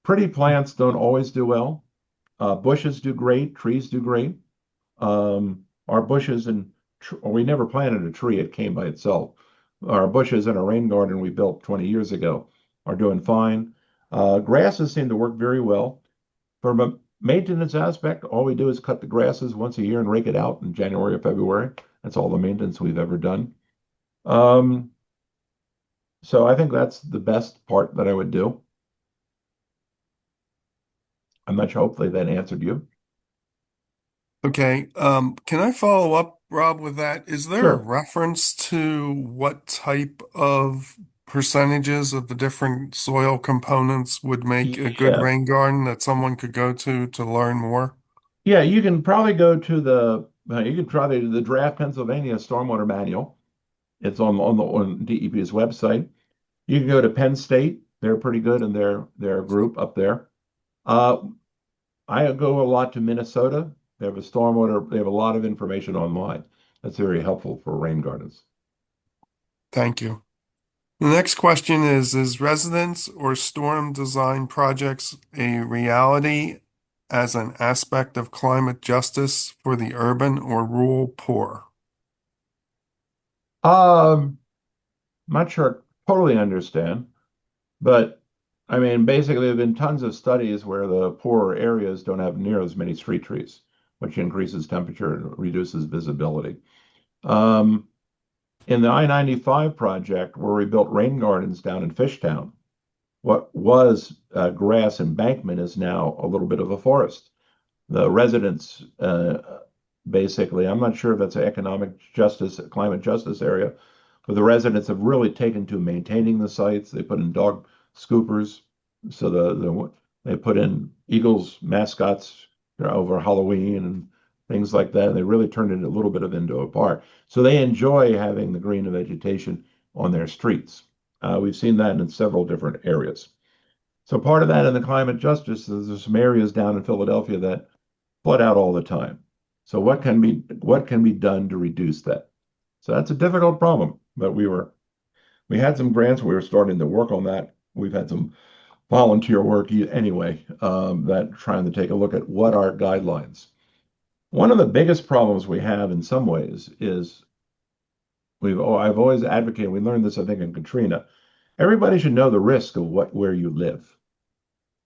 Pretty plants don't always do well. Bushes do great. Trees do great. Our bushes and we never planted a tree; it came by itself. Our bushes in a rain garden we built 20 years ago are doing fine. Grasses seem to work very well. From a maintenance aspect, all we do is cut the grasses once a year and rake it out in January or February. That's all the maintenance we've ever done. Um, so I think that's the best part that I would do. I'm not sure. Hopefully that answered you. Okay. Can I follow up, Rob, with that? Is there a Sure. reference to what type of percentages of the different soil components would make a good Yeah. rain garden that someone could go to learn more? Yeah, you can probably go to you can try the Draft Pennsylvania Stormwater Manual. It's on DEP's website. You can go to Penn State. They're pretty good in their group up there. Uh, I go a lot to Minnesota. They have a lot of information online. That's very helpful for rain gardens. Thank you. The next question is residence or storm design projects a reality as an aspect of climate justice for the urban or rural poor? Not sure I totally understand, but I mean, basically, there have been tons of studies where the poorer areas don't have near as many street trees, which increases temperature and reduces visibility. Um, in the I-95 project, where we built rain gardens down in Fishtown, what was grass embankment is now a little bit of a forest. The residents, basically, I'm not sure if that's an economic justice, climate justice area, but the residents have really taken to maintaining the sites. They put in dog scoopers, so they put in Eagles mascots over Halloween and things like that. And they really turned it a little bit of into a park. So they enjoy having the green vegetation on their streets. We've seen that in several different areas. So part of that in the climate justice is there's some areas down in Philadelphia that flood out all the time. So what can be done to reduce that? So that's a difficult problem, but we had some grants. We were starting to work on that. We've had some volunteer work anyway, that trying to take a look at what are guidelines. One of the biggest problems we have in some ways is I've always advocated, we learned this, I think, in Katrina. Everybody should know the risk of where you live.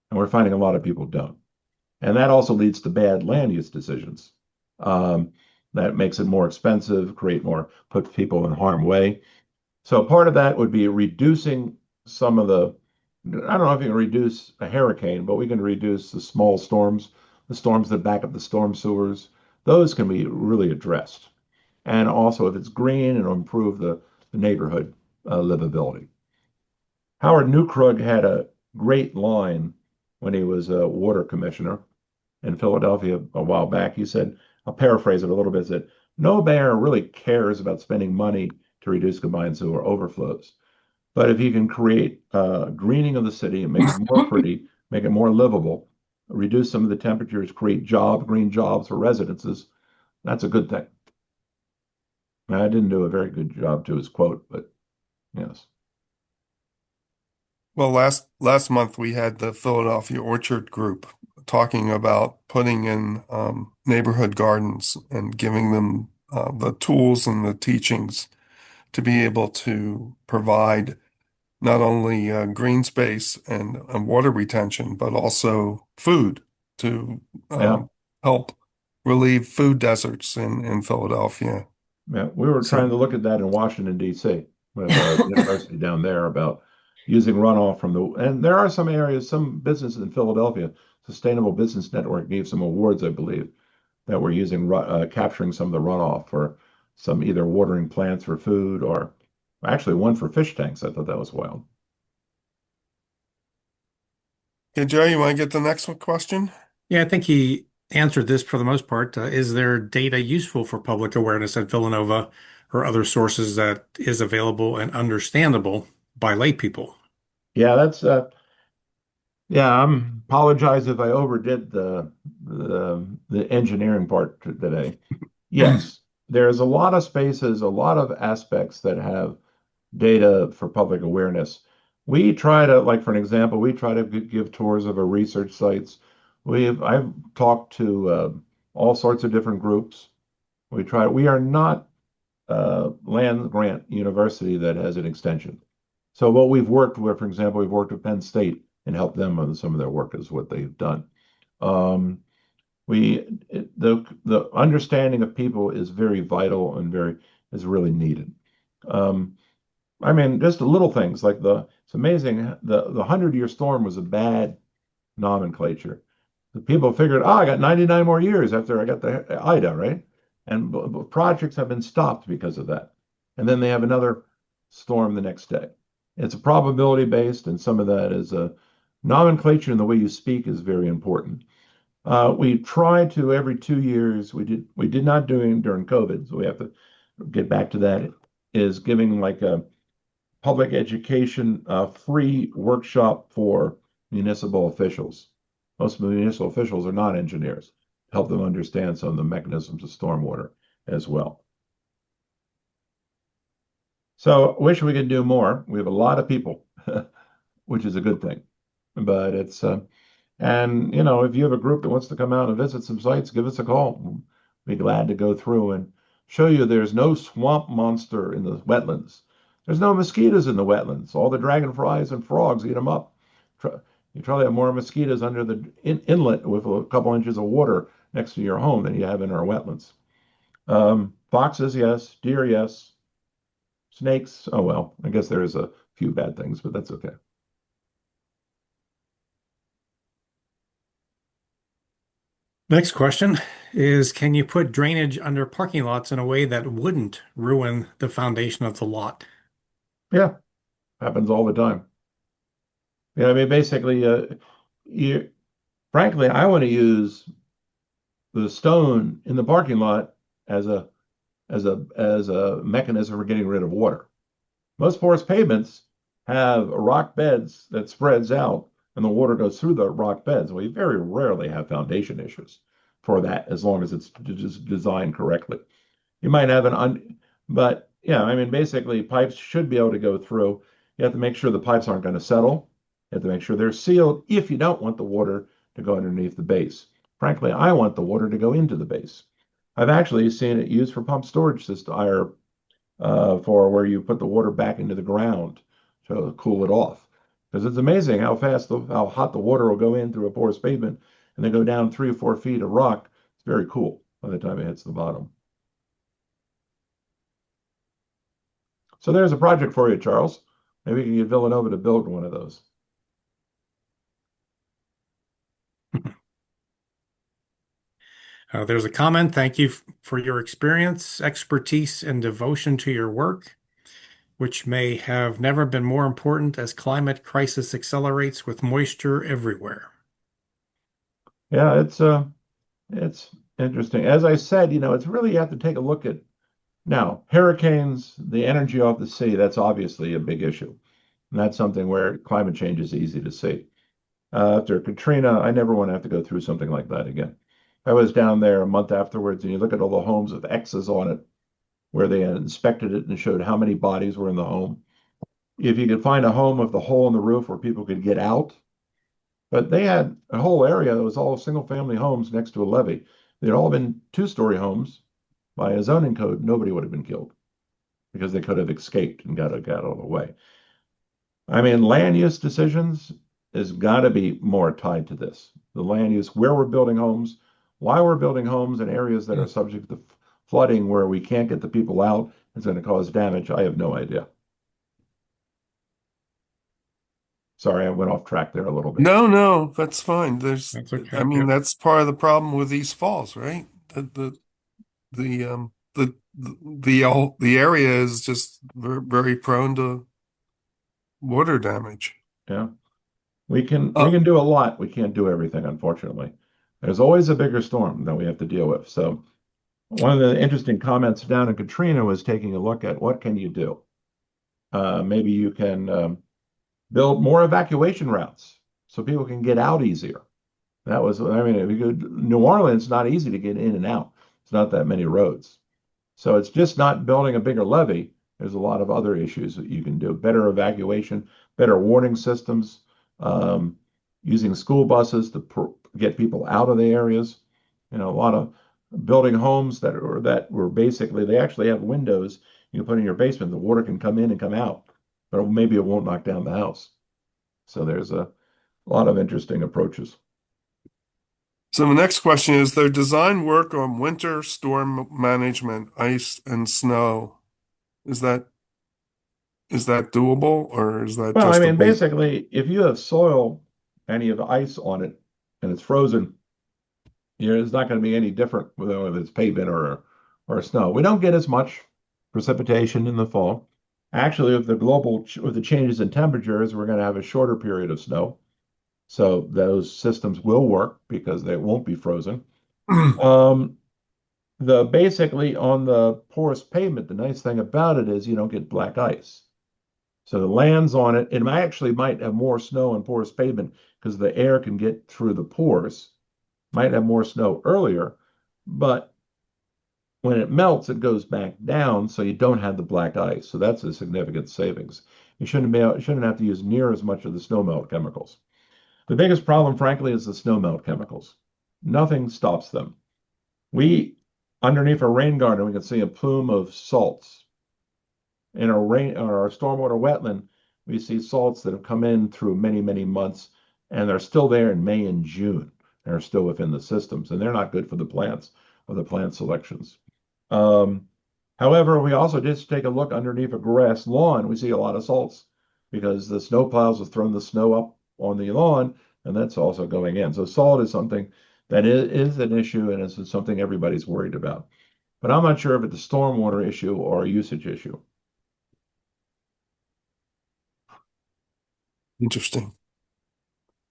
And we're finding a lot of people don't. And that also leads to bad land use decisions. Um, that makes it more expensive, put people in harm's way. So part of that would be reducing some of I don't know if you can reduce a hurricane, but we can reduce the small storms, the storms that back up the storm sewers. Those can be really addressed. And also, if it's green, it'll improve the neighborhood livability. Howard Newkrug had a great line when he was a water commissioner in Philadelphia a while back. He said, I'll paraphrase it a little bit, said, no mayor really cares about spending money to reduce combined sewer overflows. But if you can create greening of the city and make it more pretty, make it more livable, reduce some of the temperatures, create green jobs for residences, that's a good thing. Now, I didn't do a very good job to his quote, but yes. Well, last month we had the Philadelphia Orchard Group talking about putting in neighborhood gardens and giving them the tools and the teachings to be able to provide not only green space and water retention, but also food to Yeah. help relieve food deserts in Philadelphia. Yeah, we were trying So, to look at that in Washington, D.C., with a university down there about, using runoff from and there are some areas, some businesses in Philadelphia, Sustainable Business Network gave some awards, I believe, that were using capturing some of the runoff for some either watering plants for food or actually one for fish tanks. I thought that was wild. Okay, Joe, you want to get the next question? Yeah, I think he answered this for the most part. Is there data useful for public awareness at Villanova or other sources that is available and understandable by lay people? Yeah, that's yeah, apologize if I overdid the engineering part today. Yes, there's a lot of spaces, a lot of aspects that have data for public awareness. We try to, like for an example, we try to give tours of our research sites. I've talked to all sorts of different groups. We are not land grant university that has an extension. So what we've worked with, for example, we've worked with Penn State and helped them on some of their work is what they've done. The understanding of people is very vital and is really needed. Um, I mean, just the little things like it's amazing. The 100-year storm was a bad nomenclature. The people figured, I got 99 more years after I got the Ida, right? And projects have been stopped because of that. And then they have another storm the next day. It's a probability based, and some of that is a nomenclature and the way you speak is very important. We try to every 2 years. We did not do it during COVID, so we have to get back to that. Is giving like a public education free workshop for municipal officials. Most municipal officials are not engineers. Help them understand some of the mechanisms of stormwater as well. So I wish we could do more. We have a lot of people, which is a good thing. But and if you have a group that wants to come out and visit some sites, give us a call. We'll be glad to go through and show you there's no swamp monster in the wetlands. There's no mosquitoes in the wetlands. All the dragonflies and frogs eat them up. You probably have more mosquitoes under the inlet with a couple inches of water next to your home than you have in our wetlands. Foxes, yes. Deer, yes. Snakes, oh well, I guess there is a few bad things, but that's okay. Next question is, can you put drainage under parking lots in a way that wouldn't ruin the foundation of the lot? Yeah, happens all the time. Yeah, I mean, basically, you, frankly, I want to use the stone in the parking lot as a mechanism for getting rid of water. Most porous pavements have rock beds that spreads out, and the water goes through the rock beds. We very rarely have foundation issues for that, as long as it's just designed correctly. You might have but yeah, I mean, basically, pipes should be able to go through. You have to make sure the pipes aren't going to settle. You have to make sure they're sealed if you don't want the water to go underneath the base. Frankly, I want the water to go into the base. I've actually seen it used for pump storage system, or for where you put the water back into the ground to cool it off. Because it's amazing how hot the water will go in through a porous pavement and then go down 3 or 4 feet of rock. It's very cool by the time it hits the bottom. So there's a project for you, Charles. Maybe we can get Villanova to build one of those. There's a comment. Thank you for your experience, expertise, and devotion to your work, which may have never been more important as climate crisis accelerates with moisture everywhere. Yeah, it's interesting. As I said, it's really you have to take a look at now hurricanes, the energy off the sea. That's obviously a big issue, and that's something where climate change is easy to see. After Katrina, I never want to have to go through something like that again. I was down there a month afterwards, and you look at all the homes with X's on it, where they had inspected it and showed how many bodies were in the home. If you could find a home with the hole in the roof where people could get out, but they had a whole area that was all single-family homes next to a levee. They'd all been two-story homes. By a zoning code, nobody would have been killed because they could have escaped and got out of the way. I mean, land use decisions has got to be more tied to this. The land use, where we're building homes, why we're building homes in areas that are subject to flooding where we can't get the people out, it's going to cause damage. I have no idea. Sorry, I went off track there a little bit. No, no, that's fine. That's I okay. mean, Yep. that's part of the problem with East Falls, right? The area is just very, very prone to water damage. Yeah. We Uh, can do a lot. We can't do everything, unfortunately. There's always a bigger storm that we have to deal with. So one of the interesting comments down in Katrina was taking a look at what can you do? Maybe you can build more evacuation routes so people can get out easier. That was, I mean, if you go, New Orleans, not easy to get in and out. It's not that many roads. So it's just not building a bigger levee. There's a lot of other issues that you can do. Better evacuation, better warning systems, um, using school buses to get people out of the areas. You know, a lot of building homes that were basically they actually have windows you can put in your basement. The water can come in and come out, but maybe it won't knock down the house. So there's a lot of interesting approaches. so the next question is their design work on winter storm management, ice and snow. Is that is that doable or is that Well, I just a mean, big basically, if you have soil and you have ice on it and it's frozen, you know, it's not going to be any different whether it's pavement or snow. We don't get as much precipitation in the fall. Actually, with the changes in temperatures, we're going to have a shorter period of snow. So those systems will work because they won't be frozen. Um, the basically on the porous pavement, the nice thing about it is you don't get black ice. So the lands on it, it might have more snow and porous pavement because the air can get through the pores. Might have more snow earlier, but when it melts, it goes back down, so you don't have the black ice. So that's a significant savings. You shouldn't have to use near as much of the snow melt chemicals. The biggest problem, frankly, is the snow melt chemicals. Nothing stops them. We, underneath a rain garden, we can see a plume of salts. In a rain or a stormwater wetland, we see salts that have come in through many, many months, and they're still there in May and June. They're still within the systems, and they're not good for the plants or the plant selections. Um, However, we also just take a look underneath a grass lawn. We see a lot of salts because the snow plows have thrown the snow up on the lawn, and that's also going in. So salt is something that is an issue, and it's something everybody's worried about. But I'm not sure if it's a stormwater issue or a usage issue. interesting?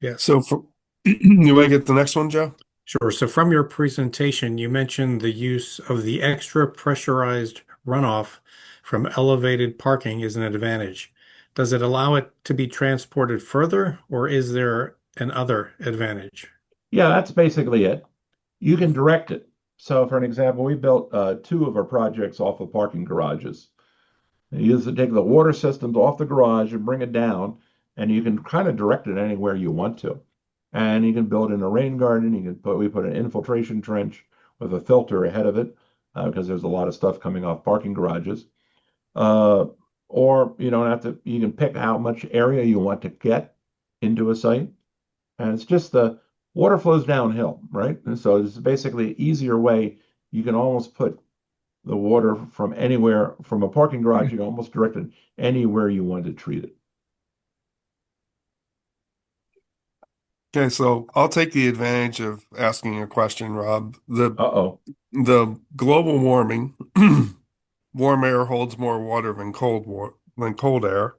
Yes. So for, you want to get the next one, Joe? Sure. So from your presentation, you mentioned the use of the extra pressurized runoff from elevated parking is an advantage. Does it allow it to be transported further, or is there an other advantage? Yeah, that's basically it. You can direct it. So, for an example, we built two of our projects off of parking garages. You use to take the water systems off the garage and bring it down, and you can kind of direct it anywhere you want to. And you can build in a rain garden. We put an infiltration trench with a filter ahead of it because there's a lot of stuff coming off parking garages. Uh, or you don't have to. You can pick how much area you want to get into a site, and it's just the water flows downhill, right? And so it's basically an easier way. You can almost put the water from anywhere from a parking garage, you can almost direct it anywhere you want to treat it. Okay, so I'll take the advantage of asking a question, Rob. Uh-oh. The global warming, warm air holds more water than cold air.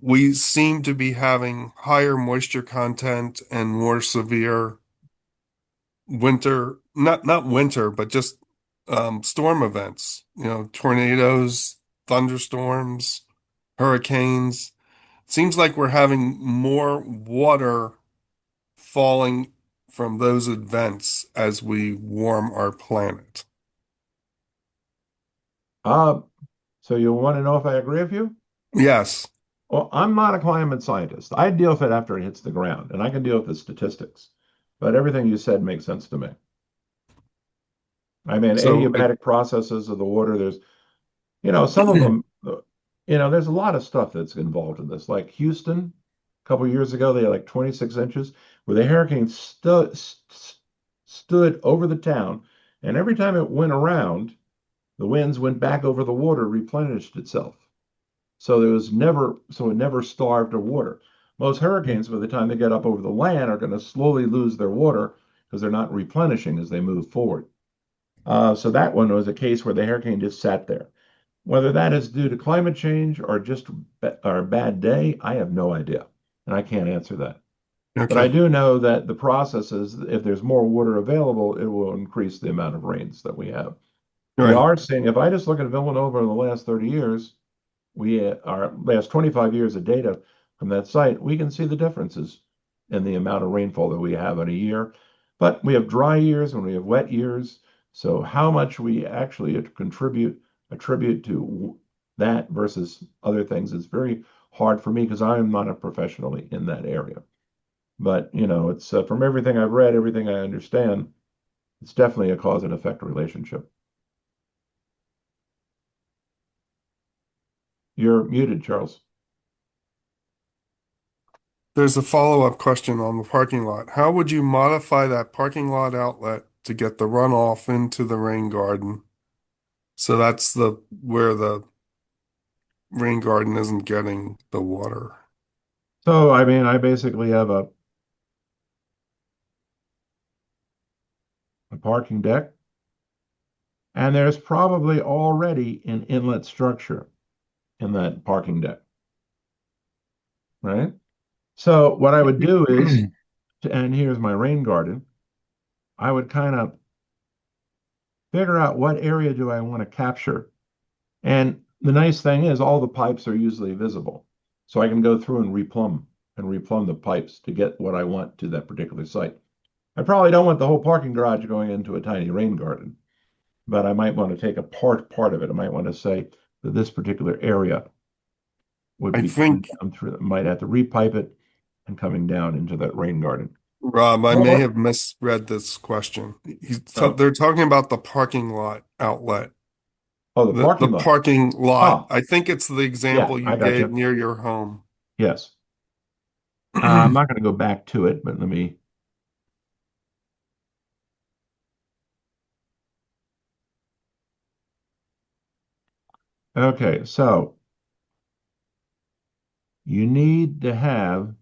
We seem to be having higher moisture content and more severe winter, not winter, but just storm events. You know, tornadoes, thunderstorms, hurricanes. Seems like we're having more water falling from those events as we warm our planet. Uh, so you want to know if I agree with you? Yes. Well, I'm not a climate scientist. I deal with it after it hits the ground, and I can deal with the statistics. But everything you said makes sense to me. I mean, So it, adiabatic processes of the water, some of them, there's a lot of stuff that's involved in this. Like Houston, a couple of years ago, they had like 26 inches where the hurricane stood over the town. And every time it went around, the winds went back over the water, replenished itself. So it never starved of water. Most hurricanes, by the time they get up over the land, are going to slowly lose their water because they're not replenishing as they move forward. So that one was a case where the hurricane just sat there. Whether that is due to climate change or just a bad day, I have no idea, and I can't answer that. But I Okay. do know that the process is if there's more water available, it will increase the amount of rains that we have. We Right. are seeing, if I just look at Villanova in the last 30 years, our last 25 years of data from that site, we can see the differences in the amount of rainfall that we have in a year. But we have dry years and we have wet years. So how much we actually attribute to that versus other things is very hard for me because I am not a professionally in that area. But it's from everything I've read, everything I understand, it's definitely a cause and effect relationship. You're muted, Charles. There's a follow-up question on the parking lot. How would you modify that parking lot outlet to get the runoff into the rain garden? So that's where the rain garden isn't getting the water. So, I mean, I basically have a parking deck, and there's probably already an inlet structure in that parking deck, right? So, what I would do is, and here's my rain garden, I would kind of figure out what area do I want to capture. And the nice thing is, all the pipes are usually visible. So I can go through and replumb the pipes to get what I want to that particular site. I probably don't want the whole parking garage going into a tiny rain garden, but I might want to take a part of it. I might want to say that this particular area would I be coming think, down through, might have to repipe it and coming down into that rain garden. Rob, I may Or, have misread this question. oh, They're talking about the parking lot outlet. oh, the The parking lot. parking lot. Oh, I think it's the yeah, example you I got gave you. near your home. Yes. I'm not going to go back to it, but let me. Okay, so you need to have,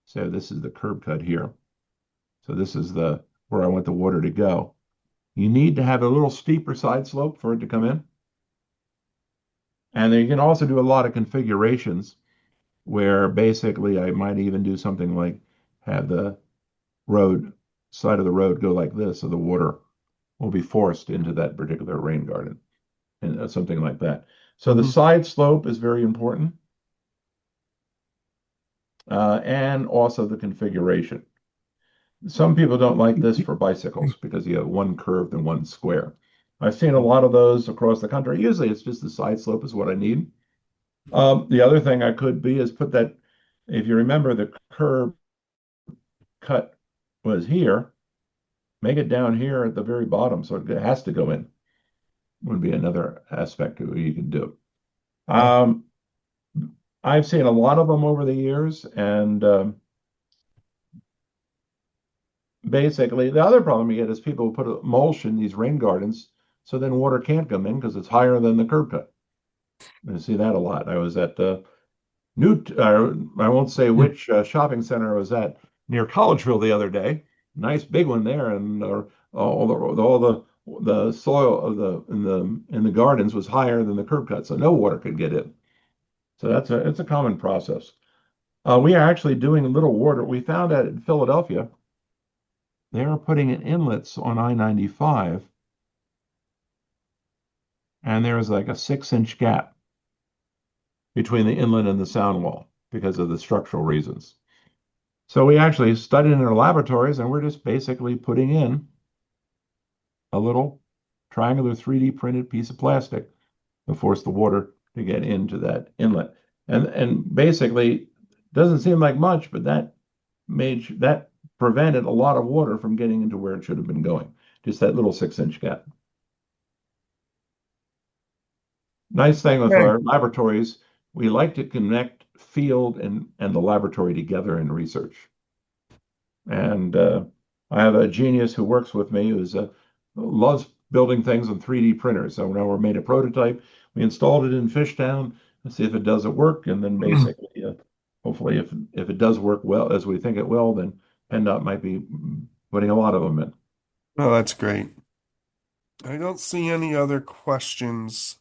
so this is the curb cut here. So this is the where I want the water to go. You need to have a little steeper side slope for it to come in. And then you can also do a lot of configurations where basically I might even do something like have the road side of the road go like this, so the water will be forced into that particular rain garden and something like that. So the Mhm. side slope is very important, and also the configuration. Some people don't like this for bicycles because you have one curved and one square. I've seen a lot of those across the country. Usually it's just the side slope is what I need. The other thing I could be is put that, if you remember, the curb cut was here, make it down here at the very bottom, so it has to go in. Would be another aspect of what you can do. Yeah. Um, I've seen a lot of them over the years, and basically the other problem you get is people put a mulch in these rain gardens, so then water can't come in because it's higher than the curb cut. I see that a lot. I was at I won't say which shopping center I was at near Collegeville the other day. Nice big one there, and all the soil of the gardens was higher than the curb cut, so no water could get in. So it's a common process. We are actually doing a little water. We found out in Philadelphia they are putting in inlets on I-95, and there is like a 6-inch gap between the inlet and the sound wall because of the structural reasons. So we actually studied in our laboratories, and we're just basically putting in a little triangular 3D printed piece of plastic to force the water to get into that inlet. And basically, doesn't seem like much, but that prevented a lot of water from getting into where it should have been going. Just that little 6-inch gap. Nice thing with Okay. our laboratories, we like to connect field and the laboratory together in research. And I have a genius who works with me who's loves building things on 3D printers. So now we made a prototype. We installed it in Fishtown to see if it doesn't work, and then basically hopefully, if it does work well as we think it will, then PennDOT might be putting a lot of them in. Oh, that's great. I don't see any other questions.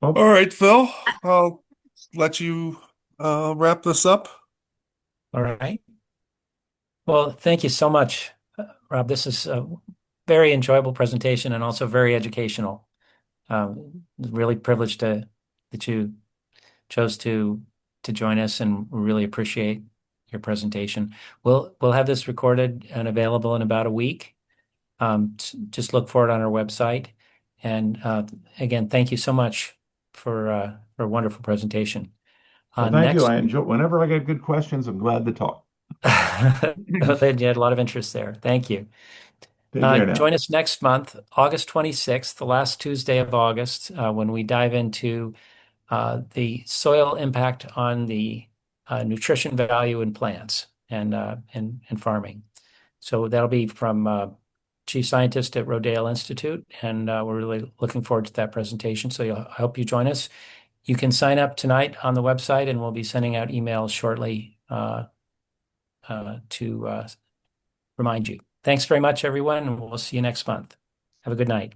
Well, All right, Phil, I'll let you wrap this up. All right. Well, thank you so much, Rob. This is a very enjoyable presentation and also very educational. Really privileged that you chose to join us, and we really appreciate your presentation. We'll have this recorded and available in about a week. Just look for it on our website. And again, thank you so much for a wonderful presentation. well, thank you. Next, I enjoy whenever I get good questions, I'm glad to talk. you had a lot of interest there. Thank you. Take care now. Join us next month, August 26th, the last Tuesday of August, when we dive into the soil impact on the nutrition value in plants and farming. So that'll be from Chief Scientist at Rodale Institute, and we're really looking forward to that presentation. So I hope you join us. You can sign up tonight on the website, and we'll be sending out emails shortly to remind you. Thanks very much, everyone, and we'll see you next month. Have a good night.